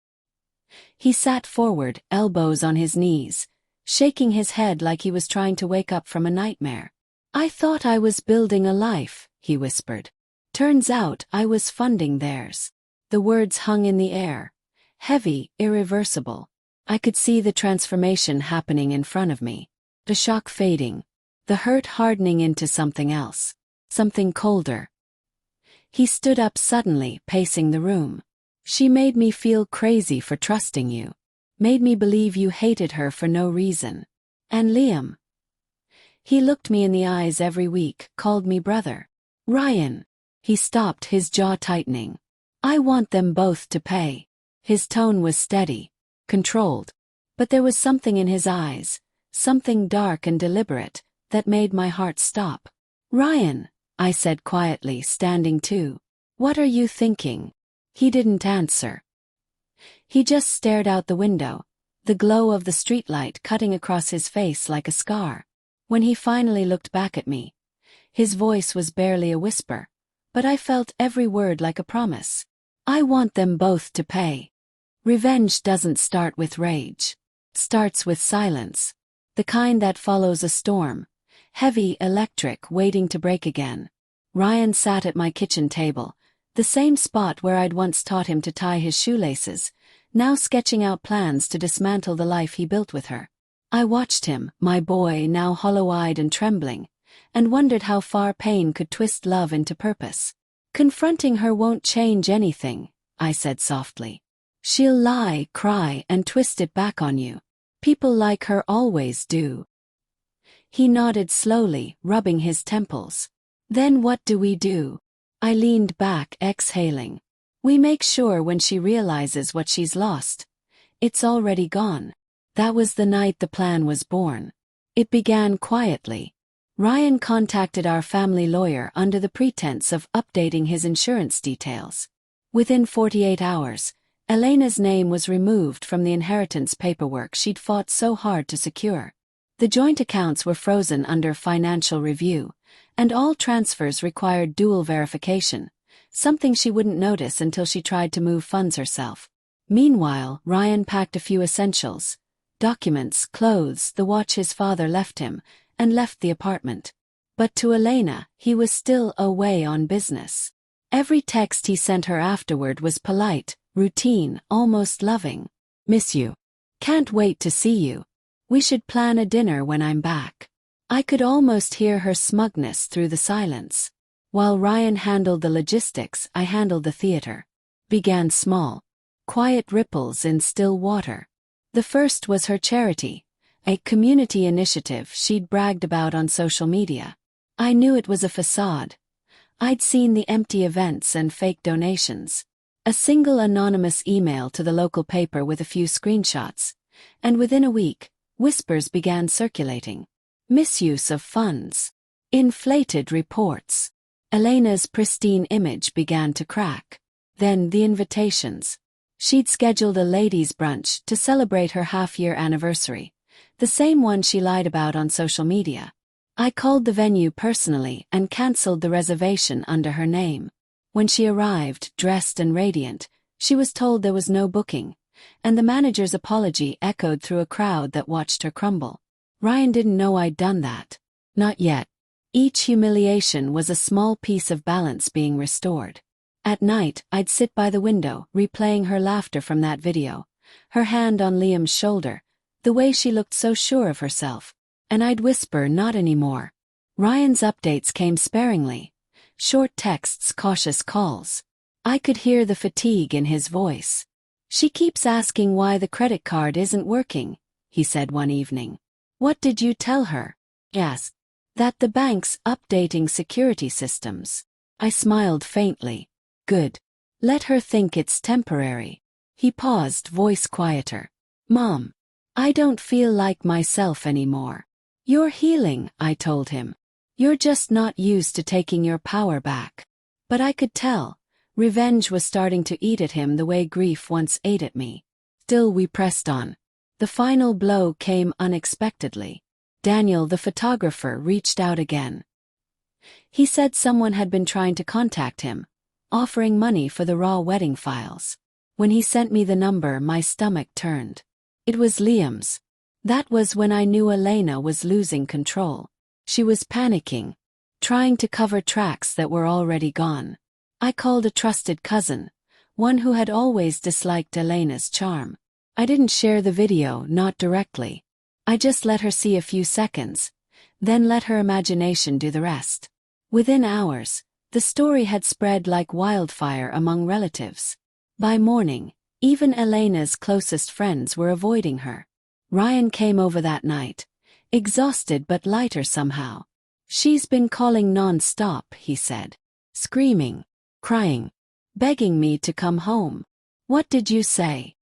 A: He sat forward, elbows on his knees, shaking his head like he was trying to wake up from a nightmare. I thought I was building a life, he whispered. Turns out I was funding theirs. The words hung in the air, heavy, irreversible. I could see the transformation happening in front of me. The shock fading. The hurt hardening into something else. Something colder. He stood up suddenly, pacing the room. She made me feel crazy for trusting you. Made me believe you hated her for no reason. And Liam. He looked me in the eyes every week, called me brother. Ryan. He stopped, his jaw tightening. I want them both to pay. His tone was steady, controlled. But there was something in his eyes, something dark and deliberate, that made my heart stop. Ryan, I said quietly, standing too. What are you thinking? He didn't answer. He just stared out the window, the glow of the streetlight cutting across his face like a scar. When he finally looked back at me, his voice was barely a whisper, but I felt every word like a promise. I want them both to pay. Revenge doesn't start with rage. It starts with silence. The kind that follows a storm. Heavy, electric, waiting to break again. Ryan sat at my kitchen table, the same spot where I'd once taught him to tie his shoelaces, now sketching out plans to dismantle the life he built with her. I watched him, my boy, now hollow-eyed and trembling, and wondered how far pain could twist love into purpose. Confronting her won't change anything, I said softly. She'll lie, cry, and twist it back on you. People like her always do. He nodded slowly, rubbing his temples. Then what do we do? I leaned back, exhaling. We make sure when she realizes what she's lost, it's already gone. That was the night the plan was born. It began quietly. Ryan contacted our family lawyer under the pretense of updating his insurance details. Within 48 hours, Elena's name was removed from the inheritance paperwork she'd fought so hard to secure. The joint accounts were frozen under financial review, and all transfers required dual verification, something she wouldn't notice until she tried to move funds herself. Meanwhile, Ryan packed a few essentials, documents, clothes, the watch his father left him, and left the apartment. But to Elena, he was still away on business. Every text he sent her afterward was polite, routine, almost loving. Miss you. Can't wait to see you. We should plan a dinner when I'm back. I could almost hear her smugness through the silence. While Ryan handled the logistics, I handled the theater. Began small. Quiet ripples in still water. The first was her charity, a community initiative she'd bragged about on social media. I knew it was a facade. I'd seen the empty events and fake donations. A single anonymous email to the local paper with a few screenshots. And within a week, whispers began circulating. Misuse of funds. Inflated reports. Elena's pristine image began to crack. Then the invitations. She'd scheduled a ladies' brunch to celebrate her half-year anniversary, the same one she lied about on social media. I called the venue personally and cancelled the reservation under her name. When she arrived, dressed and radiant, she was told there was no booking, and the manager's apology echoed through a crowd that watched her crumble. Ryan didn't know I'd done that. Not yet. Each humiliation was a small piece of balance being restored. At night, I'd sit by the window, replaying her laughter from that video, her hand on Liam's shoulder, the way she looked so sure of herself. And I'd whisper, not anymore. Ryan's updates came sparingly. Short texts, cautious calls. I could hear the fatigue in his voice. She keeps asking why the credit card isn't working, he said one evening. What did you tell her? Yes. That the bank's updating security systems. I smiled faintly. Good. Let her think it's temporary. He paused, voice quieter. Mom. I don't feel like myself anymore. You're healing, I told him. You're just not used to taking your power back. But I could tell. Revenge was starting to eat at him the way grief once ate at me. Still we pressed on. The final blow came unexpectedly. Daniel, the photographer, reached out again. He said someone had been trying to contact him, offering money for the raw wedding files. When he sent me the number, my stomach turned. It was Liam's. That was when I knew Elena was losing control. She was panicking, trying to cover tracks that were already gone. I called a trusted cousin, one who had always disliked Elena's charm. I didn't share the video, not directly. I just let her see a few seconds, then let her imagination do the rest. Within hours, the story had spread like wildfire among relatives. By morning, even Elena's closest friends were avoiding her. Ryan came over that night, exhausted but lighter somehow. She's been calling non-stop, he said. Screaming, crying, begging me to come home. What did you say?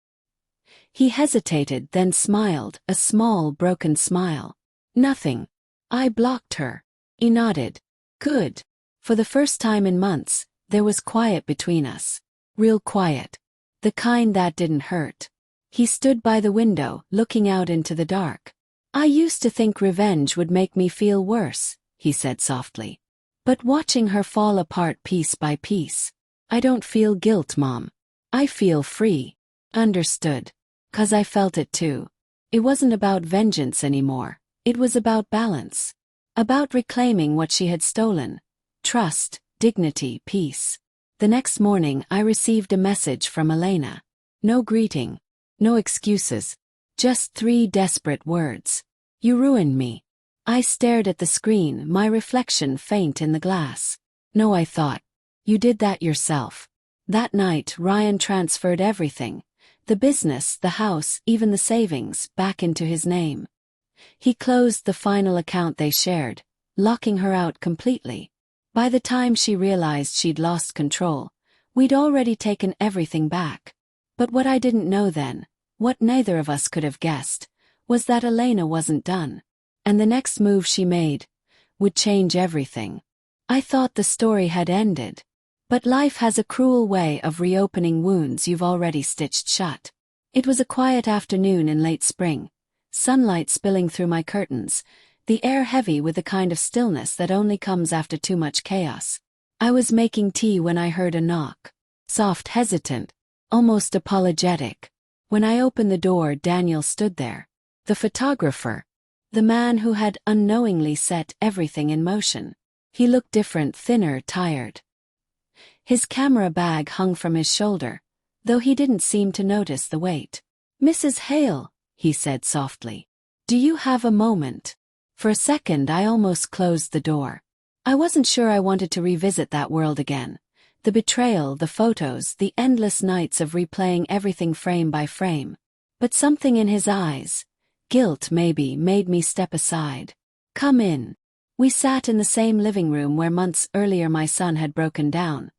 A: He hesitated, then smiled, a small, broken smile. Nothing. I blocked her. He nodded. Good. For the first time in months, there was quiet between us. Real quiet. The kind that didn't hurt. He stood by the window, looking out into the dark. I used to think revenge would make me feel worse, he said softly. But watching her fall apart piece by piece, I don't feel guilt, Mom. I feel free. Understood. 'Cause I felt it too. It wasn't about vengeance anymore. It was about balance. About reclaiming what she had stolen. Trust, dignity, peace. The next morning I received a message from Elena. No greeting. No excuses. Just 3 desperate words. You ruined me. I stared at the screen, my reflection faint in the glass. No, I thought. You did that yourself. That night Ryan transferred everything. The business, the house, even the savings, back into his name. He closed the final account they shared, locking her out completely. By the time she realized she'd lost control, we'd already taken everything back. But what I didn't know then, what neither of us could have guessed, was that Elena wasn't done. And the next move she made would change everything. I thought the story had ended. But life has a cruel way of reopening wounds you've already stitched shut. It was a quiet afternoon in late spring, sunlight spilling through my curtains, the air heavy with the kind of stillness that only comes after too much chaos. I was making tea when I heard a knock. Soft, hesitant, almost apologetic. When I opened the door, Daniel stood there. The photographer. The man who had unknowingly set everything in motion. He looked different, thinner, tired. His camera bag hung from his shoulder, though he didn't seem to notice the weight. Mrs. Hale, he said softly. Do you have a moment? For a second I almost closed the door. I wasn't sure I wanted to revisit that world again. The betrayal, the photos, the endless nights of replaying everything frame by frame. But something in his eyes, guilt maybe, made me step aside. Come in. We sat in the same living room where months earlier my son had broken down.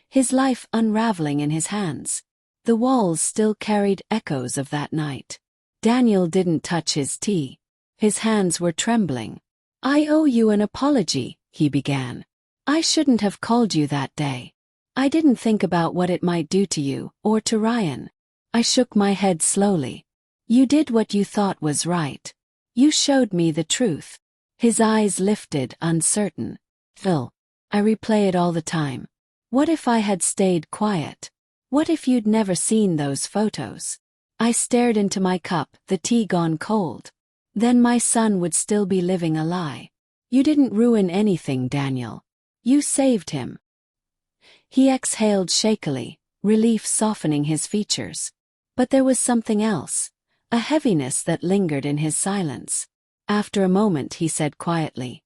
A: His life unraveling in his hands. The walls still carried echoes of that night. Daniel didn't touch his tea. His hands were trembling. I owe you an apology, he began. I shouldn't have called you that day. I didn't think about what it might do to you, or to Ryan. I shook my head slowly. You did what you thought was right. You showed me the truth. His eyes lifted, uncertain. Phil. I replay it all the time. What if I had stayed quiet? What if you'd never seen those photos? I stared into my cup, the tea gone cold. Then my son would still be living a lie. You didn't ruin anything, Daniel. You saved him. He exhaled shakily, relief softening his features. But there was something else, a heaviness that lingered in his silence. After a moment he said quietly,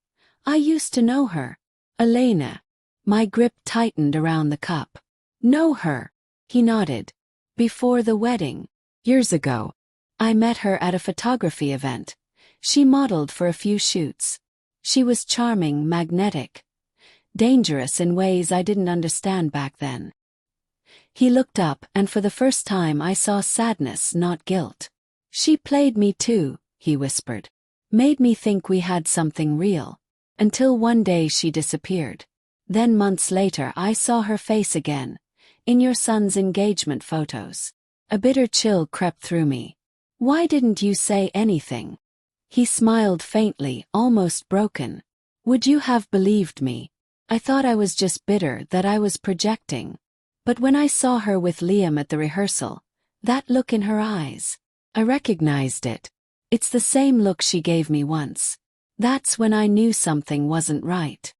A: I used to know her. Elena. My grip tightened around the cup. Know her? He nodded. Before the wedding. Years ago. I met her at a photography event. She modeled for a few shoots. She was charming, magnetic. Dangerous in ways I didn't understand back then. He looked up, and for the first time I saw sadness, not guilt. She played me too, he whispered. Made me think we had something real. Until one day she disappeared. Then months later I saw her face again. In your son's engagement photos. A bitter chill crept through me. Why didn't you say anything? He smiled faintly, almost broken. Would you have believed me? I thought I was just bitter, that I was projecting. But when I saw her with Liam at the rehearsal, that look in her eyes, I recognized it. It's the same look she gave me once. That's when I knew something wasn't right.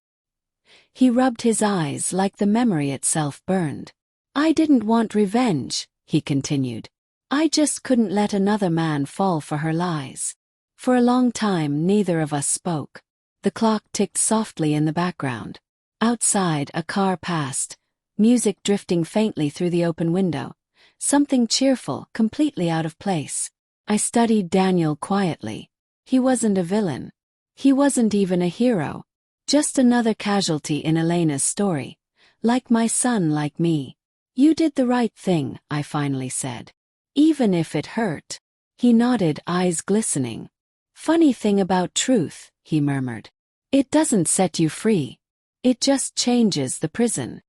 A: He rubbed his eyes like the memory itself burned. I didn't want revenge, he continued. I just couldn't let another man fall for her lies. For a long time neither of us spoke. The clock ticked softly in the background. Outside, a car passed, music drifting faintly through the open window. Something cheerful, completely out of place. I studied Daniel quietly. He wasn't a villain. He wasn't even a hero. Just another casualty in Elena's story. Like my son, like me. You did the right thing, I finally said. Even if it hurt. He nodded, eyes glistening. Funny thing about truth, he murmured. It doesn't set you free. It just changes the prison.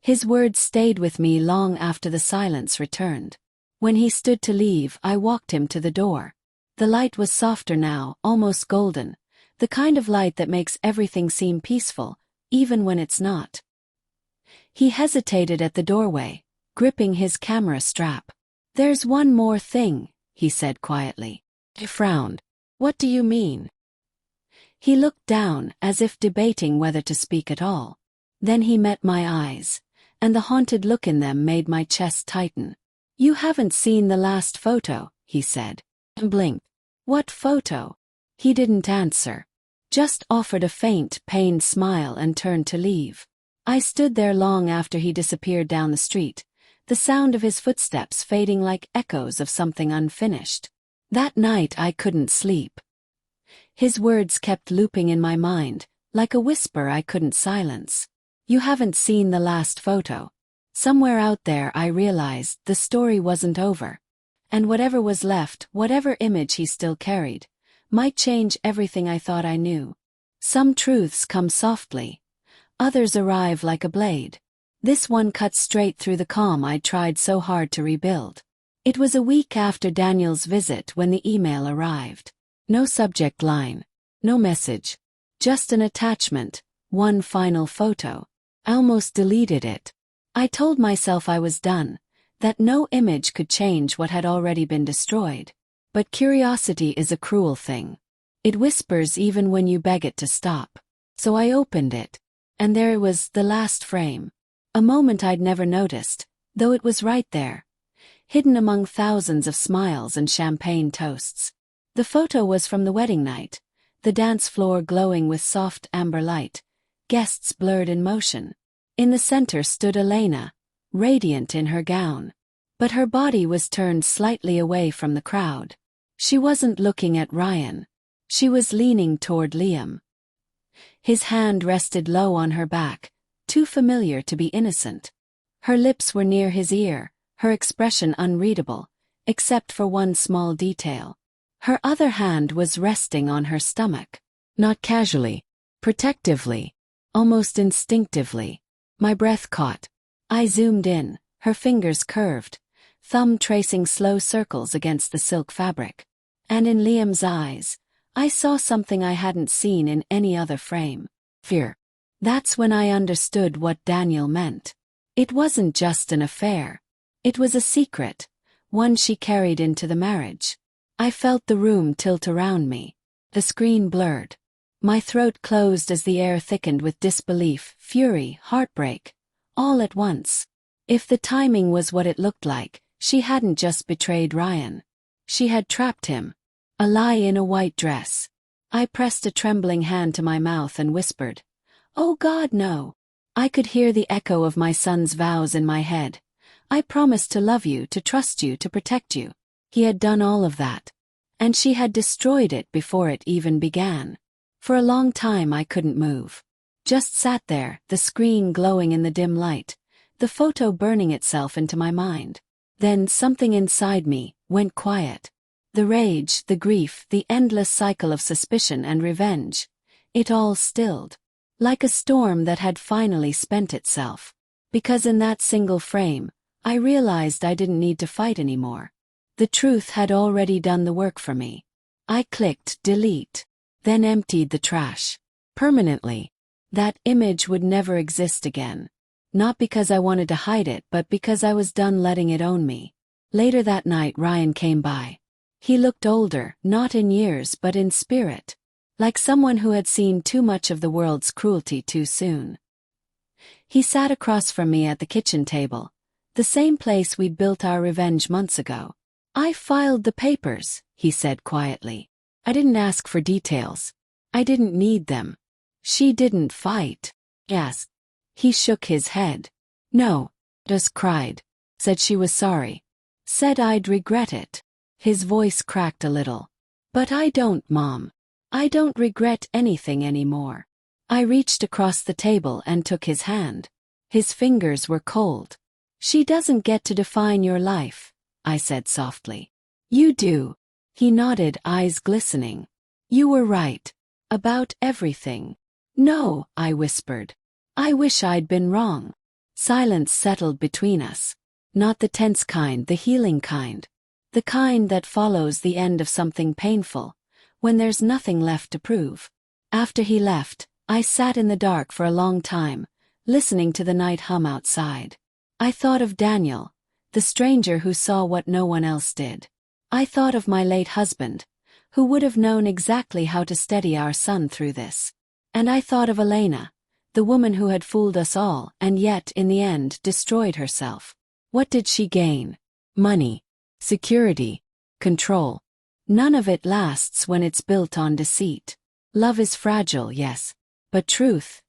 A: His words stayed with me long after the silence returned. When he stood to leave, I walked him to the door. The light was softer now, almost golden. The kind of light that makes everything seem peaceful, even when it's not. He hesitated at the doorway, gripping his camera strap. There's one more thing, he said quietly. I frowned. What do you mean? He looked down, as if debating whether to speak at all. Then he met my eyes, and the haunted look in them made my chest tighten. You haven't seen the last photo, he said. I blinked. What photo? He didn't answer. Just offered a faint, pained smile and turned to leave. I stood there long after he disappeared down the street, the sound of his footsteps fading like echoes of something unfinished. That night I couldn't sleep. His words kept looping in my mind, like a whisper I couldn't silence. You haven't seen the last photo. Somewhere out there I realized the story wasn't over. And whatever was left, whatever image he still carried, might change everything I thought I knew. Some truths come softly. Others arrive like a blade. This one cut straight through the calm I'd tried so hard to rebuild. It was a week after Daniel's visit when the email arrived. No subject line. No message. Just an attachment. One final photo. I almost deleted it. I told myself I was done, that no image could change what had already been destroyed. But curiosity is a cruel thing. It whispers even when you beg it to stop. So I opened it. And there it was, the last frame. A moment I'd never noticed, though it was right there. Hidden among thousands of smiles and champagne toasts. The photo was from the wedding night, the dance floor glowing with soft amber light, guests blurred in motion. In the center stood Elena, radiant in her gown. But her body was turned slightly away from the crowd. She wasn't looking at Ryan. She was leaning toward Liam. His hand rested low on her back, too familiar to be innocent. Her lips were near his ear, her expression unreadable, except for one small detail. Her other hand was resting on her stomach. Not casually, protectively, almost instinctively. My breath caught. I zoomed in, her fingers curved, thumb tracing slow circles against the silk fabric. And in Liam's eyes, I saw something I hadn't seen in any other frame. Fear. That's when I understood what Daniel meant. It wasn't just an affair. It was a secret, one she carried into the marriage. I felt the room tilt around me. The screen blurred. My throat closed as the air thickened with disbelief, fury, heartbreak. All at once. If the timing was what it looked like, she hadn't just betrayed Ryan. She had trapped him. A lie in a white dress. I pressed a trembling hand to my mouth and whispered, "Oh God, no." I could hear the echo of my son's vows in my head. I promised to love you, to trust you, to protect you. He had done all of that. And she had destroyed it before it even began. For a long time I couldn't move. Just sat there, the screen glowing in the dim light, the photo burning itself into my mind. Then something inside me went quiet. The rage, the grief, the endless cycle of suspicion and revenge. It all stilled. Like a storm that had finally spent itself. Because in that single frame, I realized I didn't need to fight anymore. The truth had already done the work for me. I clicked delete, then emptied the trash. Permanently. That image would never exist again. Not because I wanted to hide it, but because I was done letting it own me. Later that night, Ryan came by. He looked older, not in years but in spirit. Like someone who had seen too much of the world's cruelty too soon. He sat across from me at the kitchen table, the same place we'd built our revenge months ago. "I filed the papers," he said quietly. "I didn't ask for details. I didn't need them." "She didn't fight?" asked. He shook his head. "No." Just cried. Said she was sorry. Said I'd regret it. His voice cracked a little. "But I don't, Mom. I don't regret anything anymore." I reached across the table and took his hand. His fingers were cold. "She doesn't get to define your life," I said softly. "You do." He nodded, eyes glistening. "You were right. About everything." "No," I whispered. "I wish I'd been wrong." Silence settled between us. Not the tense kind, the healing kind. The kind that follows the end of something painful, when there's nothing left to prove. After he left, I sat in the dark for a long time, listening to the night hum outside. I thought of Daniel, the stranger who saw what no one else did. I thought of my late husband, who would have known exactly how to steady our son through this. And I thought of Elena, the woman who had fooled us all and yet, in the end, destroyed herself. What did she gain? Money, security, control. None of it lasts when it's built on deceit. Love is fragile, yes. But truth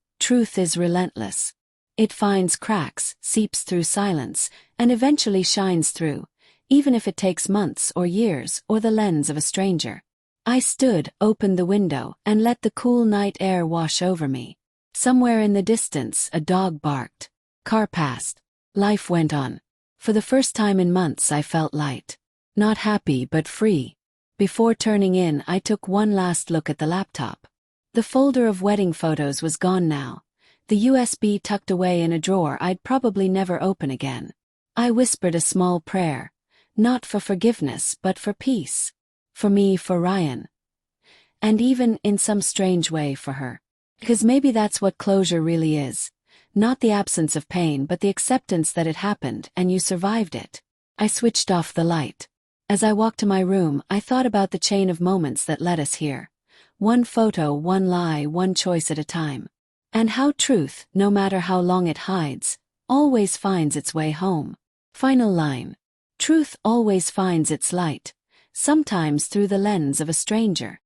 A: is relentless. It finds cracks, seeps through silence, and eventually shines through, even if it takes months or years or the lens of a stranger. I stood, opened the window, and let the cool night air wash over me. Somewhere in the distance, a dog barked. Car passed. Life went on. For the first time in months, I felt light. Not happy, but free. Before turning in, I took one last look at the laptop. The folder of wedding photos was gone now, the USB tucked away in a drawer I'd probably never open again. I whispered a small prayer, not for forgiveness but for peace. For me, for Ryan. And even, in some strange way, for her. Because maybe that's what closure really is. Not the absence of pain but the acceptance that it happened and you survived it. I switched off the light. As I walked to my room, I thought about the chain of moments that led us here. One photo, one lie, one choice at a time. And how truth, no matter how long it hides, always finds its way home. Final line. Truth always finds its light, sometimes through the lens of a stranger.